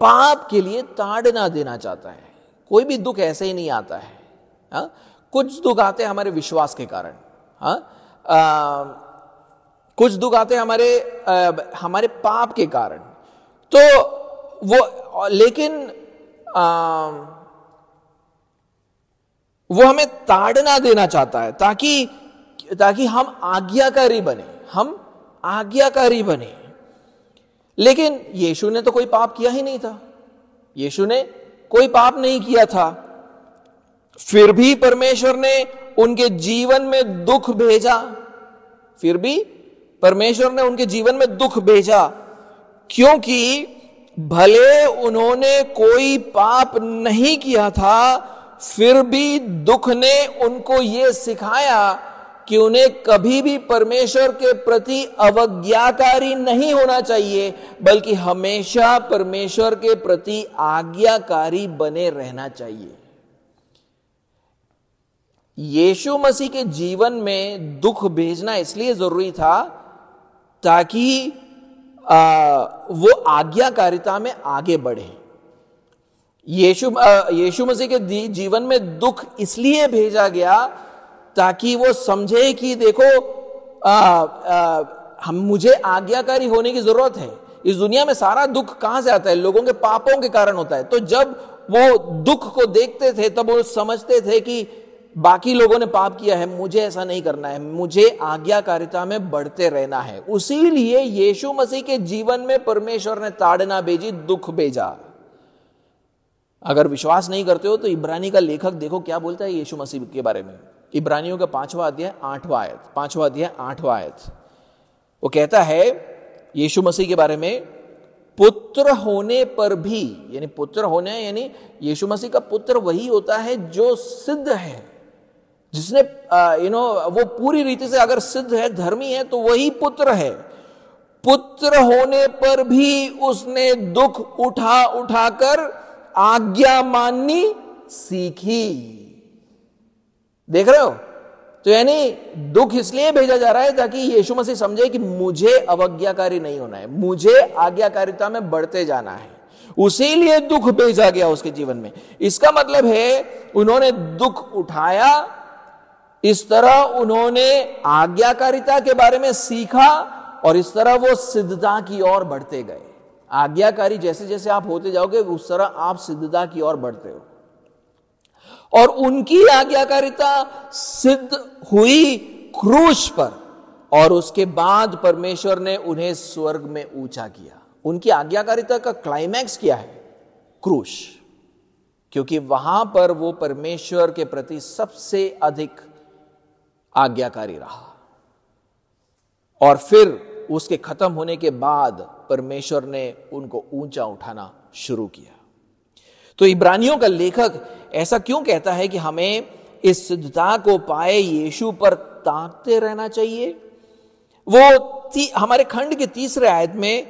पाप के लिए ताड़ना देना चाहता है। कोई भी दुख ऐसे ही नहीं आता है। कुछ दुख आते हैं हमारे विश्वास के कारण, कुछ दुख आते हैं हमारे पाप के कारण। तो वो लेकिन वो हमें ताड़ना देना चाहता है ताकि हम आज्ञाकारी बने। लेकिन यीशु ने तो कोई पाप किया ही नहीं था, यीशु ने कोई पाप नहीं किया था, फिर भी परमेश्वर ने उनके जीवन में दुख भेजा। क्योंकि भले उन्होंने कोई पाप नहीं किया था, फिर भी दुख ने उनको यह सिखाया कि उन्हें कभी भी परमेश्वर के प्रति अवज्ञाकारी नहीं होना चाहिए, बल्कि हमेशा परमेश्वर के प्रति आज्ञाकारी बने रहना चाहिए। यीशु मसीह के जीवन में दुख भेजना इसलिए जरूरी था ताकि वो आज्ञाकारिता में आगे बढ़े। यीशु मसीह के जीवन में दुख इसलिए भेजा गया ताकि वो समझे कि देखो मुझे आज्ञाकारी होने की जरूरत है। इस दुनिया में सारा दुख कहां से आता है? लोगों के पापों के कारण होता है। तो जब वो दुख को देखते थे तब वो समझते थे कि बाकी लोगों ने पाप किया है, मुझे ऐसा नहीं करना है, मुझे आज्ञाकारिता में बढ़ते रहना है। उसीलिए यीशु मसीह के जीवन में परमेश्वर ने ताड़ना भेजी, दुख भेजा। अगर विश्वास नहीं करते हो तो इब्रानी का लेखक देखो क्या बोलता है यीशु मसीह के बारे में। इब्रानियों का 5वां अध्याय 8वां आयत वो कहता है यीशु मसीह के बारे में, पुत्र होने पर भी, यानी पुत्र होने यानी यीशु मसीह का पुत्र वही होता है जो सिद्ध है, जिसने वो पूरी रीति से अगर सिद्ध है, धर्मी है, तो वही पुत्र है। पुत्र होने पर भी उसने दुख उठाकर आज्ञा माननी सीखी। देख रहे हो, तो यानी दुख इसलिए भेजा जा रहा है ताकि यीशु मसीह समझे कि मुझे अवज्ञाकारी नहीं होना है, मुझे आज्ञाकारिता में बढ़ते जाना है, उसी लिए दुख भेजा गया उसके जीवन में। इसका मतलब है उन्होंने दुख उठाया, इस तरह उन्होंने आज्ञाकारिता के बारे में सीखा और इस तरह वो सिद्धता की ओर बढ़ते गए। आज्ञाकारी जैसे जैसे आप होते जाओगे उस तरह आप सिद्धता की ओर बढ़ते हो, और उनकी आज्ञाकारिता सिद्ध हुई क्रूस पर, और उसके बाद परमेश्वर ने उन्हें स्वर्ग में ऊंचा किया। उनकी आज्ञाकारिता का क्लाइमैक्स क्या है? क्रूस, क्योंकि वहां पर वो परमेश्वर के प्रति सबसे अधिक आज्ञाकारी रहा, और फिर उसके खत्म होने के बाद परमेश्वर ने उनको ऊंचा उठाना शुरू किया। तो इब्रानियों का लेखक ऐसा क्यों कहता है कि हमें इस सिद्धता को पाए यीशु पर ताकते रहना चाहिए? वो हमारे खंड के तीसरे आयत में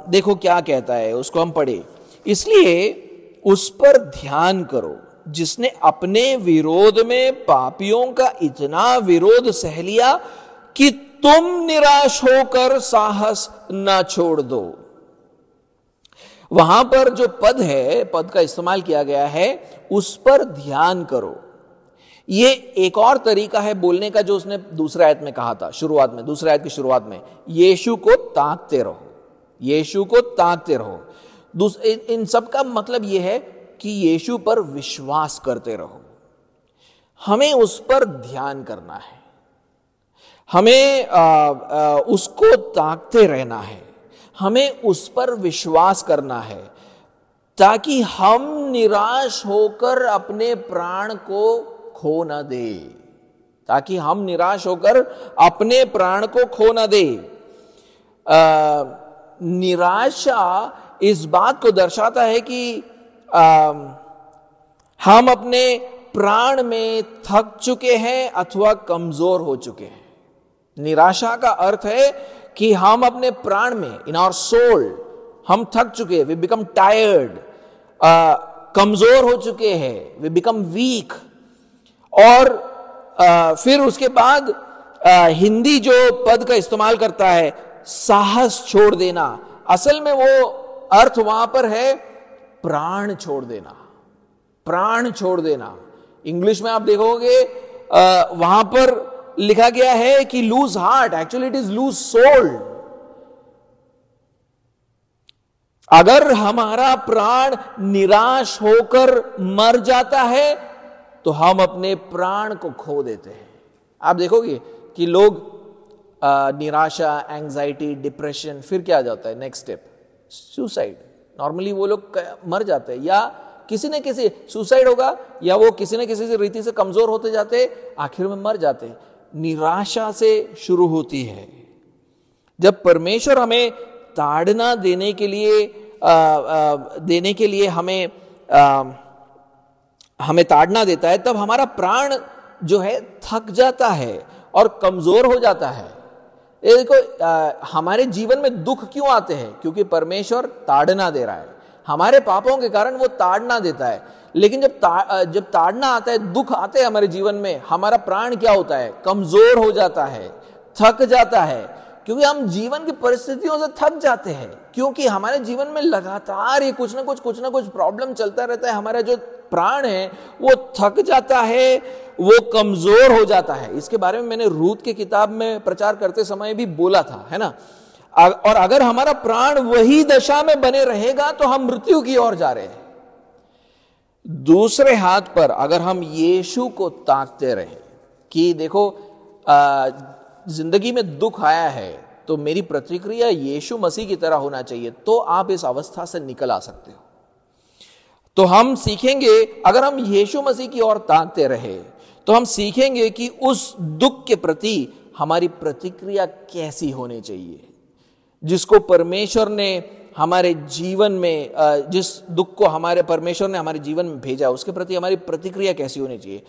देखो क्या कहता है, उसको हम पढ़े। इसलिए उस पर ध्यान करो जिसने अपने विरोध में पापियों का इतना विरोध सह लिया कि तुम निराश होकर साहस ना छोड़ दो। वहां पर जो पद है, पद का इस्तेमाल किया गया है, उस पर ध्यान करो। ये एक और तरीका है बोलने का जो उसने दूसरे आयत में कहा था, शुरुआत में, दूसरे आयत की शुरुआत में, यीशु को ताकते रहो, यीशु को ताकते रहो। इन सब का मतलब यह है कि यीशु पर विश्वास करते रहो। हमें उस पर ध्यान करना है, हमें उसको ताकते रहना है, हमें उस पर विश्वास करना है, ताकि हम निराश होकर अपने प्राण को खो न दे, ताकि हम निराश होकर अपने प्राण को खो न दे। निराशा इस बात को दर्शाता है कि हम अपने प्राण में थक चुके हैं अथवा कमजोर हो चुके हैं। निराशा का अर्थ है कि हम अपने प्राण में, इन आवर सोल, हम थक चुके हैं, वी बिकम टायर्ड, कमजोर हो चुके हैं, वी बिकम वीक। और फिर उसके बाद हिंदी जो पद का इस्तेमाल करता है, साहस छोड़ देना, असल में वो अर्थ वहां पर है प्राण छोड़ देना, प्राण छोड़ देना। इंग्लिश में आप देखोगे वहां पर लिखा गया है कि lose heart, actually it is lose soul. अगर हमारा प्राण निराश होकर मर जाता है तो हम अपने प्राण को खो देते हैं। आप देखोगे कि लोग निराशा, एंजाइटी, डिप्रेशन, फिर क्या आ जाता है नेक्स्ट स्टेप? सुसाइड। नॉर्मली वो लोग मर जाते हैं, या किसी न किसी सुसाइड होगा, या वो किसी न किसी रीति से कमजोर होते जाते, आखिर में मर जाते हैं। निराशा से शुरू होती है। जब परमेश्वर हमें ताड़ना देने के लिए हमें ताड़ना देता है, तब हमारा प्राण जो है थक जाता है और कमजोर हो जाता है। ये देखो, हमारे जीवन में दुख क्यों आते हैं? क्योंकि परमेश्वर ताड़ना दे रहा है। हमारे पापों के कारण वो ताड़ना देता है। लेकिन जब ताड़ना आता है, दुख आते हैं हमारे जीवन में, हमारा प्राण क्या होता है? कमजोर हो जाता है, थक जाता है, क्योंकि हम जीवन की परिस्थितियों से थक जाते हैं, क्योंकि हमारे जीवन में लगातार ये कुछ ना कुछ प्रॉब्लम चलता रहता है। हमारा जो प्राण है वो थक जाता है, वो कमजोर हो जाता है। इसके बारे में मैंने रूत की किताब में प्रचार करते समय भी बोला था, है ना। और अगर हमारा प्राण वही दशा में बने रहेगा तो हम मृत्यु की ओर जा रहे हैं। दूसरे हाथ पर अगर हम यीशु को ताकते रहे कि देखो जिंदगी में दुख आया है तो मेरी प्रतिक्रिया यीशु मसीह की तरह होना चाहिए, तो आप इस अवस्था से निकल आ सकते हो। तो हम सीखेंगे, अगर हम यीशु मसीह की ओर ताकते रहे तो हम सीखेंगे कि उस दुख के प्रति हमारी प्रतिक्रिया कैसी होनी चाहिए। जिसको परमेश्वर ने हमारे जीवन में, जिस दुख को परमेश्वर ने हमारे जीवन में भेजा, उसके प्रति हमारी प्रतिक्रिया कैसी होनी चाहिए।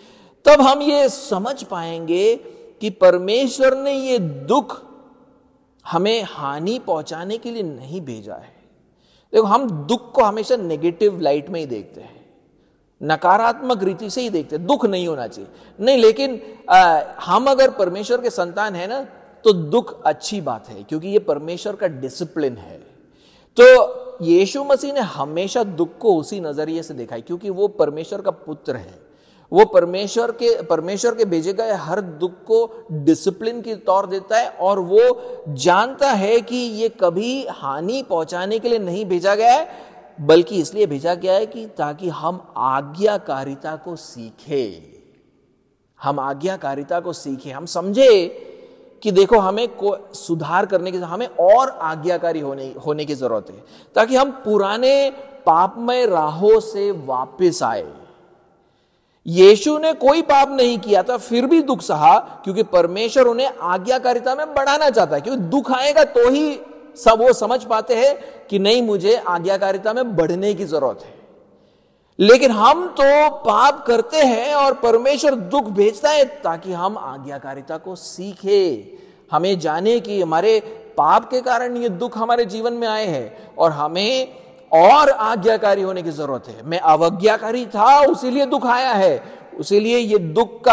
तब हम ये समझ पाएंगे कि परमेश्वर ने ये दुख हमें हानि पहुंचाने के लिए नहीं भेजा है। देखो, हम दुख को हमेशा नेगेटिव लाइट में ही देखते हैं, नकारात्मक रीति से ही देखते हैं। दुख नहीं होना चाहिए, नहीं, लेकिन हम अगर परमेश्वर के संतान है ना, तो दुख अच्छी बात है, क्योंकि ये परमेश्वर का डिसिप्लिन है। तो यीशु मसीह ने हमेशा दुख को उसी नजरिए से देखा है, क्योंकि वो परमेश्वर का पुत्र है। वो परमेश्वर के भेजे गए हर दुख को डिसिप्लिन की तौर देता है, और वो जानता है कि ये कभी हानि पहुंचाने के लिए नहीं भेजा गया है, बल्कि इसलिए भेजा गया है कि ताकि हम आज्ञाकारिता को सीखें। हम आज्ञाकारिता को सीखें, हम समझे कि देखो हमें सुधार करने की, हमें और आज्ञाकारी होने की जरूरत है, ताकि हम पुराने पापमय राहों से वापस आए। यीशु ने कोई पाप नहीं किया था, फिर भी दुख सहा, क्योंकि परमेश्वर उन्हें आज्ञाकारिता में बढ़ाना चाहता है। क्योंकि दुख आएगा तो ही सब वो समझ पाते हैं कि नहीं, मुझे आज्ञाकारिता में बढ़ने की जरूरत है। लेकिन हम तो पाप करते हैं और परमेश्वर दुख भेजता है ताकि हम आज्ञाकारिता को सीखें। हमें जाने कि हमारे पाप के कारण ये दुख हमारे जीवन में आए हैं और हमें और आज्ञाकारी होने की जरूरत है। मैं अवज्ञाकारी था, उसीलिए दुख आया है। उसीलिए ये दुख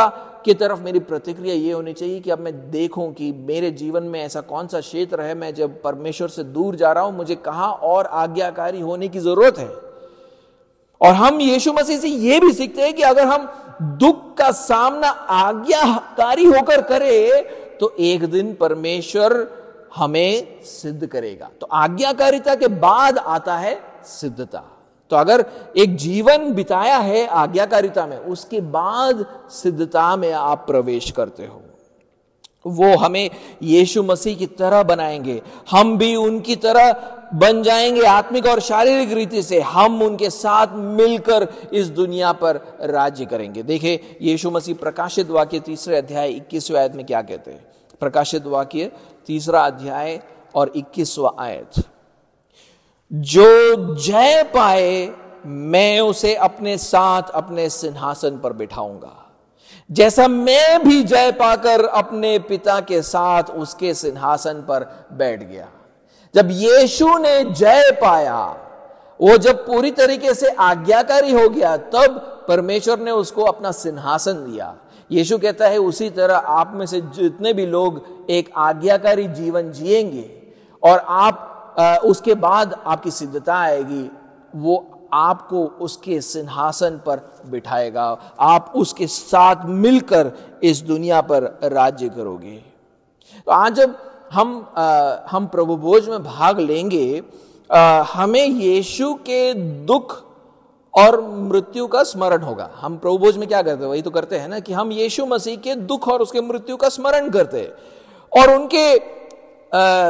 की तरफ मेरी प्रतिक्रिया ये होनी चाहिए कि अब मैं देखूं कि मेरे जीवन में ऐसा कौन सा क्षेत्र है, मैं जब परमेश्वर से दूर जा रहा हूं, मुझे कहां और आज्ञाकारी होने की जरूरत है। और हम यीशु मसीह से यह भी सीखते हैं कि अगर हम दुख का सामना आज्ञाकारी होकर करें तो एक दिन परमेश्वर हमें सिद्ध करेगा। तो आज्ञाकारिता के बाद आता है सिद्धता। तो अगर एक जीवन बिताया है आज्ञाकारिता में, उसके बाद सिद्धता में आप प्रवेश करते हो, वो हमें यीशु मसीह की तरह बनाएंगे। हम भी उनकी तरह बन जाएंगे आत्मिक और शारीरिक रीति से। हम उनके साथ मिलकर इस दुनिया पर राज्य करेंगे। देखिए यीशु मसीह प्रकाशित वाक्य 3 अध्याय 21वें आयत में क्या कहते हैं। प्रकाशित वाक्य 3 अध्याय और 21वां आयत, जो जय पाए मैं उसे अपने साथ अपने सिंहासन पर बिठाऊंगा, जैसा मैं भी जय पाकर अपने पिता के साथ उसके सिंहासन पर बैठ गया। जब यीशु ने जय पाया, वो जब पूरी तरीके से आज्ञाकारी हो गया, तब परमेश्वर ने उसको अपना सिंहासन दिया। यीशु कहता है उसी तरह आप में से जितने भी लोग एक आज्ञाकारी जीवन जिएंगे और आप उसके बाद आपकी सिद्धता आएगी, वो आपको उसके सिंहासन पर बिठाएगा। आप उसके साथ मिलकर इस दुनिया पर राज्य करोगे। तो आज जब हम प्रभु भोज में भाग लेंगे, हमें यीशु के दुख और मृत्यु का स्मरण होगा। हम प्रभु भोज में क्या करते हैं, वही तो करते हैं ना, कि हम यीशु मसीह के दुख और उसके मृत्यु का स्मरण करते हैं और उनके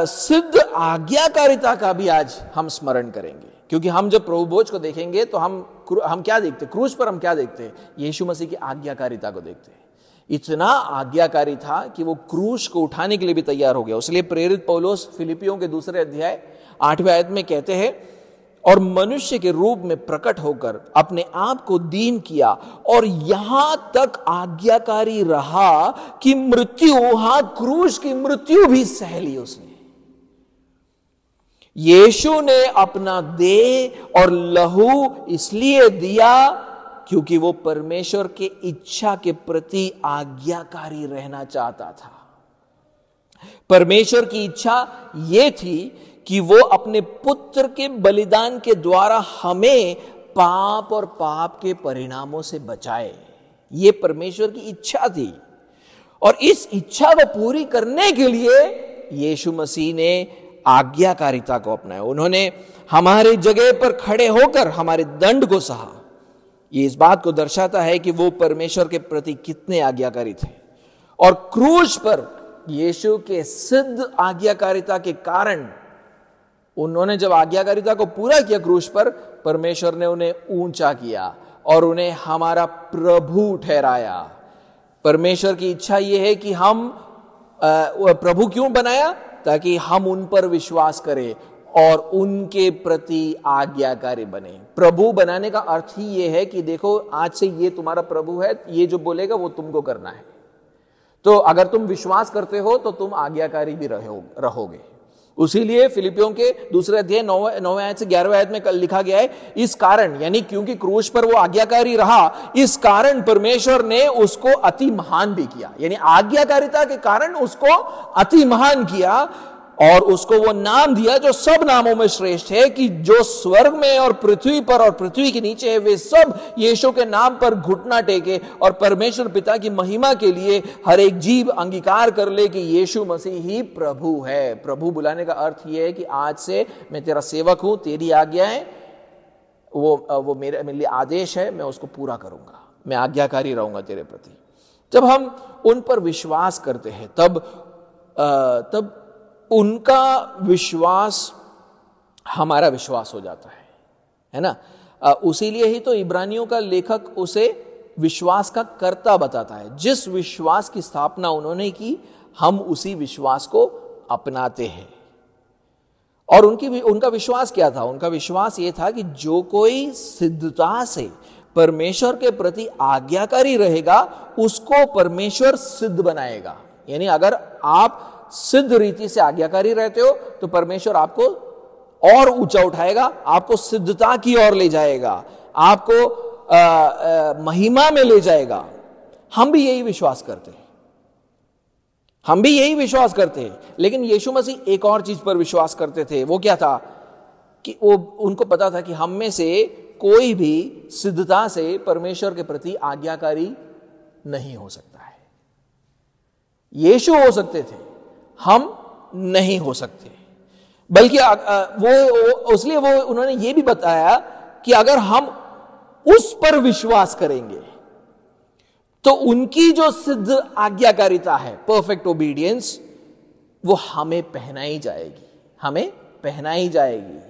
सिद्ध आज्ञाकारिता का भी आज हम स्मरण करेंगे। क्योंकि हम जब प्रभु भोज को देखेंगे तो हम क्या देखते हैं, क्रूस पर हम क्या देखते हैं, यीशु मसीह की आज्ञाकारिता को देखते हैं। इतना आज्ञाकारी था कि वो क्रूस को उठाने के लिए भी तैयार हो गया। इसलिए प्रेरित पौलुस फिलिपियों के 2 अध्याय 8वें आयत में कहते हैं, और मनुष्य के रूप में प्रकट होकर अपने आप को दीन किया और यहां तक आज्ञाकारी रहा कि मृत्यु, हां क्रूस की मृत्यु भी सह ली उसने। यीशु ने अपना देह और लहू इसलिए दिया क्योंकि वो परमेश्वर के इच्छा के प्रति आज्ञाकारी रहना चाहता था। परमेश्वर की इच्छा यह थी कि वो अपने पुत्र के बलिदान के द्वारा हमें पाप और पाप के परिणामों से बचाए। ये परमेश्वर की इच्छा थी और इस इच्छा को पूरी करने के लिए यीशु मसीह ने आज्ञाकारिता को अपनाया। उन्होंने हमारे जगह पर खड़े होकर हमारे दंड को सहा। ये इस बात को दर्शाता है कि वो परमेश्वर के प्रति कितने आज्ञाकारी थे। और क्रूस पर यीशु के सिद्ध आज्ञाकारिता के कारण उन्होंने जब आज्ञाकारिता को पूरा किया क्रूस पर, परमेश्वर ने उन्हें ऊंचा किया और उन्हें हमारा प्रभु ठहराया। परमेश्वर की इच्छा यह है कि हम प्रभु क्यों बनाया, ताकि हम उन पर विश्वास करें और उनके प्रति आज्ञाकारी बने। प्रभु बनाने का अर्थ ही यह है कि देखो आज से ये तुम्हारा प्रभु है, ये जो बोलेगा वो तुमको करना है। तो अगर तुम विश्वास करते हो तो तुम आज्ञाकारी भी रहोगे। उसीलिए फिलिपियों के दूसरे अध्याय 9वें आयत से 11वें आयत में लिखा गया है, इस कारण, यानी क्योंकि क्रूस पर वो आज्ञाकारी रहा, इस कारण परमेश्वर ने उसको अति महान भी किया। यानी आज्ञाकारिता के कारण उसको अति महान किया और उसको वो नाम दिया जो सब नामों में श्रेष्ठ है, कि जो स्वर्ग में और पृथ्वी पर और पृथ्वी के नीचे है वे सब यीशु के नाम पर घुटना टेके और परमेश्वर पिता की महिमा के लिए हर एक जीव अंगीकार कर ले कि यीशु मसीह ही प्रभु है। प्रभु बुलाने का अर्थ यह है कि आज से मैं तेरा सेवक हूं, तेरी आज्ञाएं वो मेरे लिए आदेश है, मैं उसको पूरा करूंगा, मैं आज्ञाकारी रहूंगा तेरे प्रति। जब हम उन पर विश्वास करते हैं तब उनका विश्वास हमारा विश्वास हो जाता है ना। उसीलिए ही तो इब्रानियों का लेखक उसे विश्वास का कर्ता बताता है। जिस विश्वास की स्थापना उन्होंने की, हम उसी विश्वास को अपनाते हैं। और उनका विश्वास क्या था? उनका विश्वास यह था कि जो कोई सिद्धता से परमेश्वर के प्रति आज्ञाकारी रहेगा उसको परमेश्वर सिद्ध बनाएगा। यानी अगर आप सिद्ध रीति से आज्ञाकारी रहते हो तो परमेश्वर आपको और ऊंचा उठाएगा, आपको सिद्धता की ओर ले जाएगा, आपको महिमा में ले जाएगा। हम भी यही विश्वास करते हैं, लेकिन यीशु मसीह एक और चीज पर विश्वास करते थे। वो क्या था? कि उनको पता था कि हम में से कोई भी सिद्धता से परमेश्वर के प्रति आज्ञाकारी नहीं हो सकता है। यीशु हो सकते थे, हम नहीं हो सकते। बल्कि इसलिए उन्होंने ये भी बताया कि अगर हम उस पर विश्वास करेंगे तो उनकी जो सिद्ध आज्ञाकारिता है, परफेक्ट ओबीडियंस, वो हमें पहनाई जाएगी।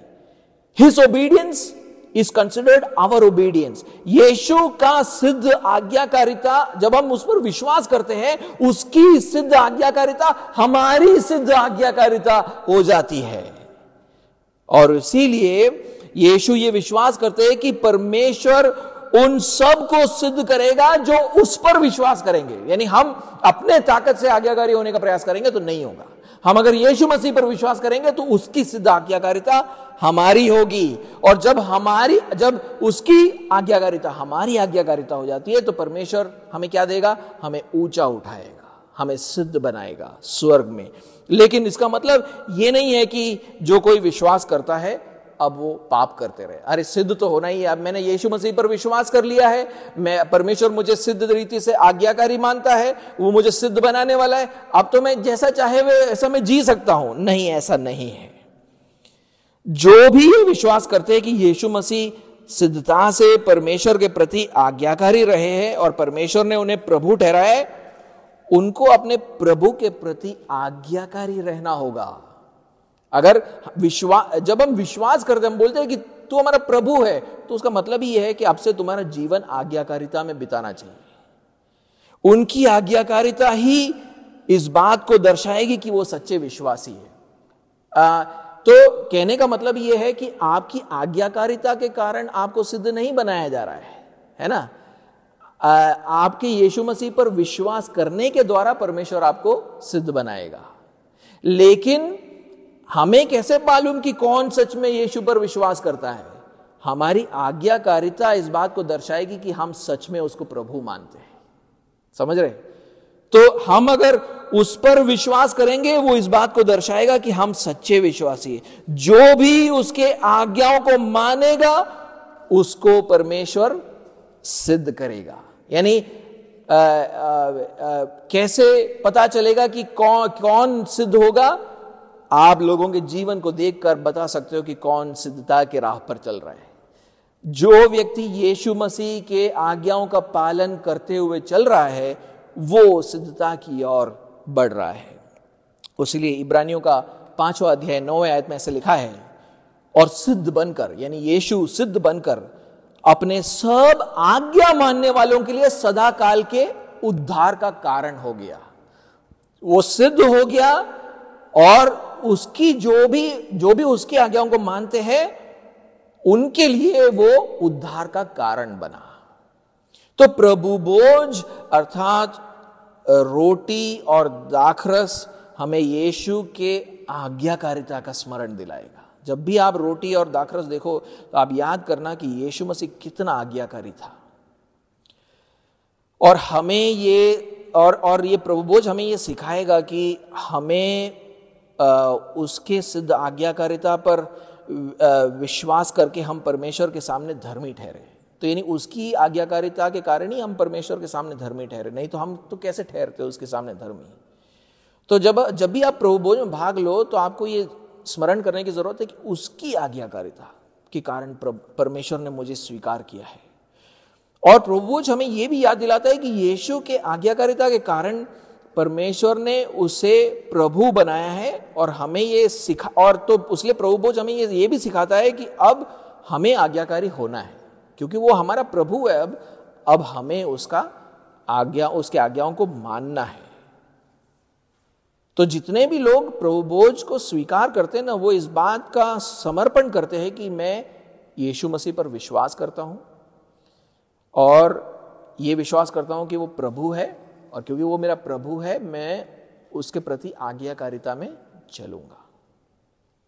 His obedience is considered our obedience। यीशु का सिद्ध आज्ञाकारिता, जब हम उस पर विश्वास करते हैं, उसकी सिद्ध आज्ञाकारिता हमारी सिद्ध आज्ञाकारिता हो जाती है। और इसीलिए यीशु ये विश्वास करते हैं कि परमेश्वर उन सब को सिद्ध करेगा जो उस पर विश्वास करेंगे। यानी हम अपने ताकत से आज्ञाकारी होने का प्रयास करेंगे तो नहीं होगा। हम अगर यीशु मसीह पर विश्वास करेंगे तो उसकी सिद्ध आज्ञाकारिता हमारी होगी। और जब उसकी आज्ञाकारिता हमारी आज्ञाकारिता हो जाती है तो परमेश्वर हमें क्या देगा? हमें ऊंचा उठाएगा, हमें सिद्ध बनाएगा स्वर्ग में। लेकिन इसका मतलब यह नहीं है कि जो कोई विश्वास करता है अब वो पाप करते रहे। अरे सिद्ध तो होना ही है, अब मैंने यीशु मसीह पर विश्वास कर लिया है, मैं परमेश्वर मुझे सिद्ध रीति से आज्ञाकारी मानता है, वो मुझे सिद्ध बनाने वाला है, अब तो मैं जैसा चाहे वैसा मैं जी सकता हूं। नहीं, ऐसा नहीं है। जो भी ये विश्वास करते हैं कि यीशु मसीह सिद्धता से परमेश्वर के प्रति आज्ञाकारी रहे हैं और परमेश्वर ने उन्हें प्रभु ठहराया है, उनको अपने प्रभु के प्रति आज्ञाकारी रहना होगा। अगर जब हम विश्वास करते हैं, हम बोलते हैं कि तू हमारा प्रभु है, तो उसका मतलब ही यह है कि अब से तुम्हारा जीवन आज्ञाकारिता में बिताना चाहिए। उनकी आज्ञाकारिता ही इस बात को दर्शाएगी कि वो सच्चे विश्वासी है। तो कहने का मतलब यह है कि आपकी आज्ञाकारिता के कारण आपको सिद्ध नहीं बनाया जा रहा है ना। आपके यीशु मसीह पर विश्वास करने के द्वारा परमेश्वर आपको सिद्ध बनाएगा। लेकिन हमें कैसे मालूम कि कौन सच में यीशु पर विश्वास करता है? हमारी आज्ञाकारिता इस बात को दर्शाएगी कि हम सच में उसको प्रभु मानते हैं। समझ रहे? तो हम अगर उस पर विश्वास करेंगे, वो इस बात को दर्शाएगा कि हम सच्चे विश्वासी हैं। जो भी उसके आज्ञाओं को मानेगा उसको परमेश्वर सिद्ध करेगा। यानी कैसे पता चलेगा कि कौन सिद्ध होगा? आप लोगों के जीवन को देखकर बता सकते हो कि कौन सिद्धता के राह पर चल रहा है। जो व्यक्ति यीशु मसीह के आज्ञाओं का पालन करते हुए चल रहा है, वो सिद्धता की ओर बढ़ रहा है। इसलिए इब्रानियों का 5वां अध्याय 9वें आयत में ऐसे लिखा है, और सिद्ध बनकर, यानी यीशु सिद्ध बनकर अपने सब आज्ञा मानने वालों के लिए सदा काल के उद्धार का कारण हो गया। वो सिद्ध हो गया और उसकी जो भी उसकी आज्ञाओं को मानते हैं उनके लिए वो उद्धार का कारण बना। तो प्रभु भोज अर्थात रोटी और दाखरस हमें यीशु के आज्ञाकारिता का स्मरण दिलाएगा। जब भी आप रोटी और दाखरस देखो तो आप याद करना कि यीशु मसीह कितना आज्ञाकारी था। और हमें ये और ये प्रभु भोज हमें ये सिखाएगा कि हमें उसके सिद्ध आज्ञाकारिता पर विश्वास करके हम परमेश्वर के सामने धर्मी ठहरे। तो यानी उसकी आज्ञाकारिता के कारण ही हम परमेश्वर के सामने धर्मी ठहरे, नहीं तो हम तो कैसे ठहरते उसके सामने धर्मी। तो जब भी आप प्रभु भोज में भाग लो तो आपको ये स्मरण करने की जरूरत है कि उसकी आज्ञाकारिता के कारण परमेश्वर ने मुझे स्वीकार किया है। और प्रभु भोज हमें यह भी याद दिलाता है कि यीशु के आज्ञाकारिता के कारण परमेश्वर ने उसे प्रभु बनाया है। और हमें ये सिखा, और तो उसलिए प्रभु भोज हमें ये भी सिखाता है कि अब हमें आज्ञाकारी होना है, क्योंकि वो हमारा प्रभु है। अब हमें उसके आज्ञाओं को मानना है। तो जितने भी लोग प्रभु भोज को स्वीकार करते हैं ना, वो इस बात का समर्पण करते हैं कि मैं यीशु मसीह पर विश्वास करता हूं और ये विश्वास करता हूं कि वो प्रभु है, और क्योंकि वो मेरा प्रभु है मैं उसके प्रति आज्ञाकारिता में चलूंगा।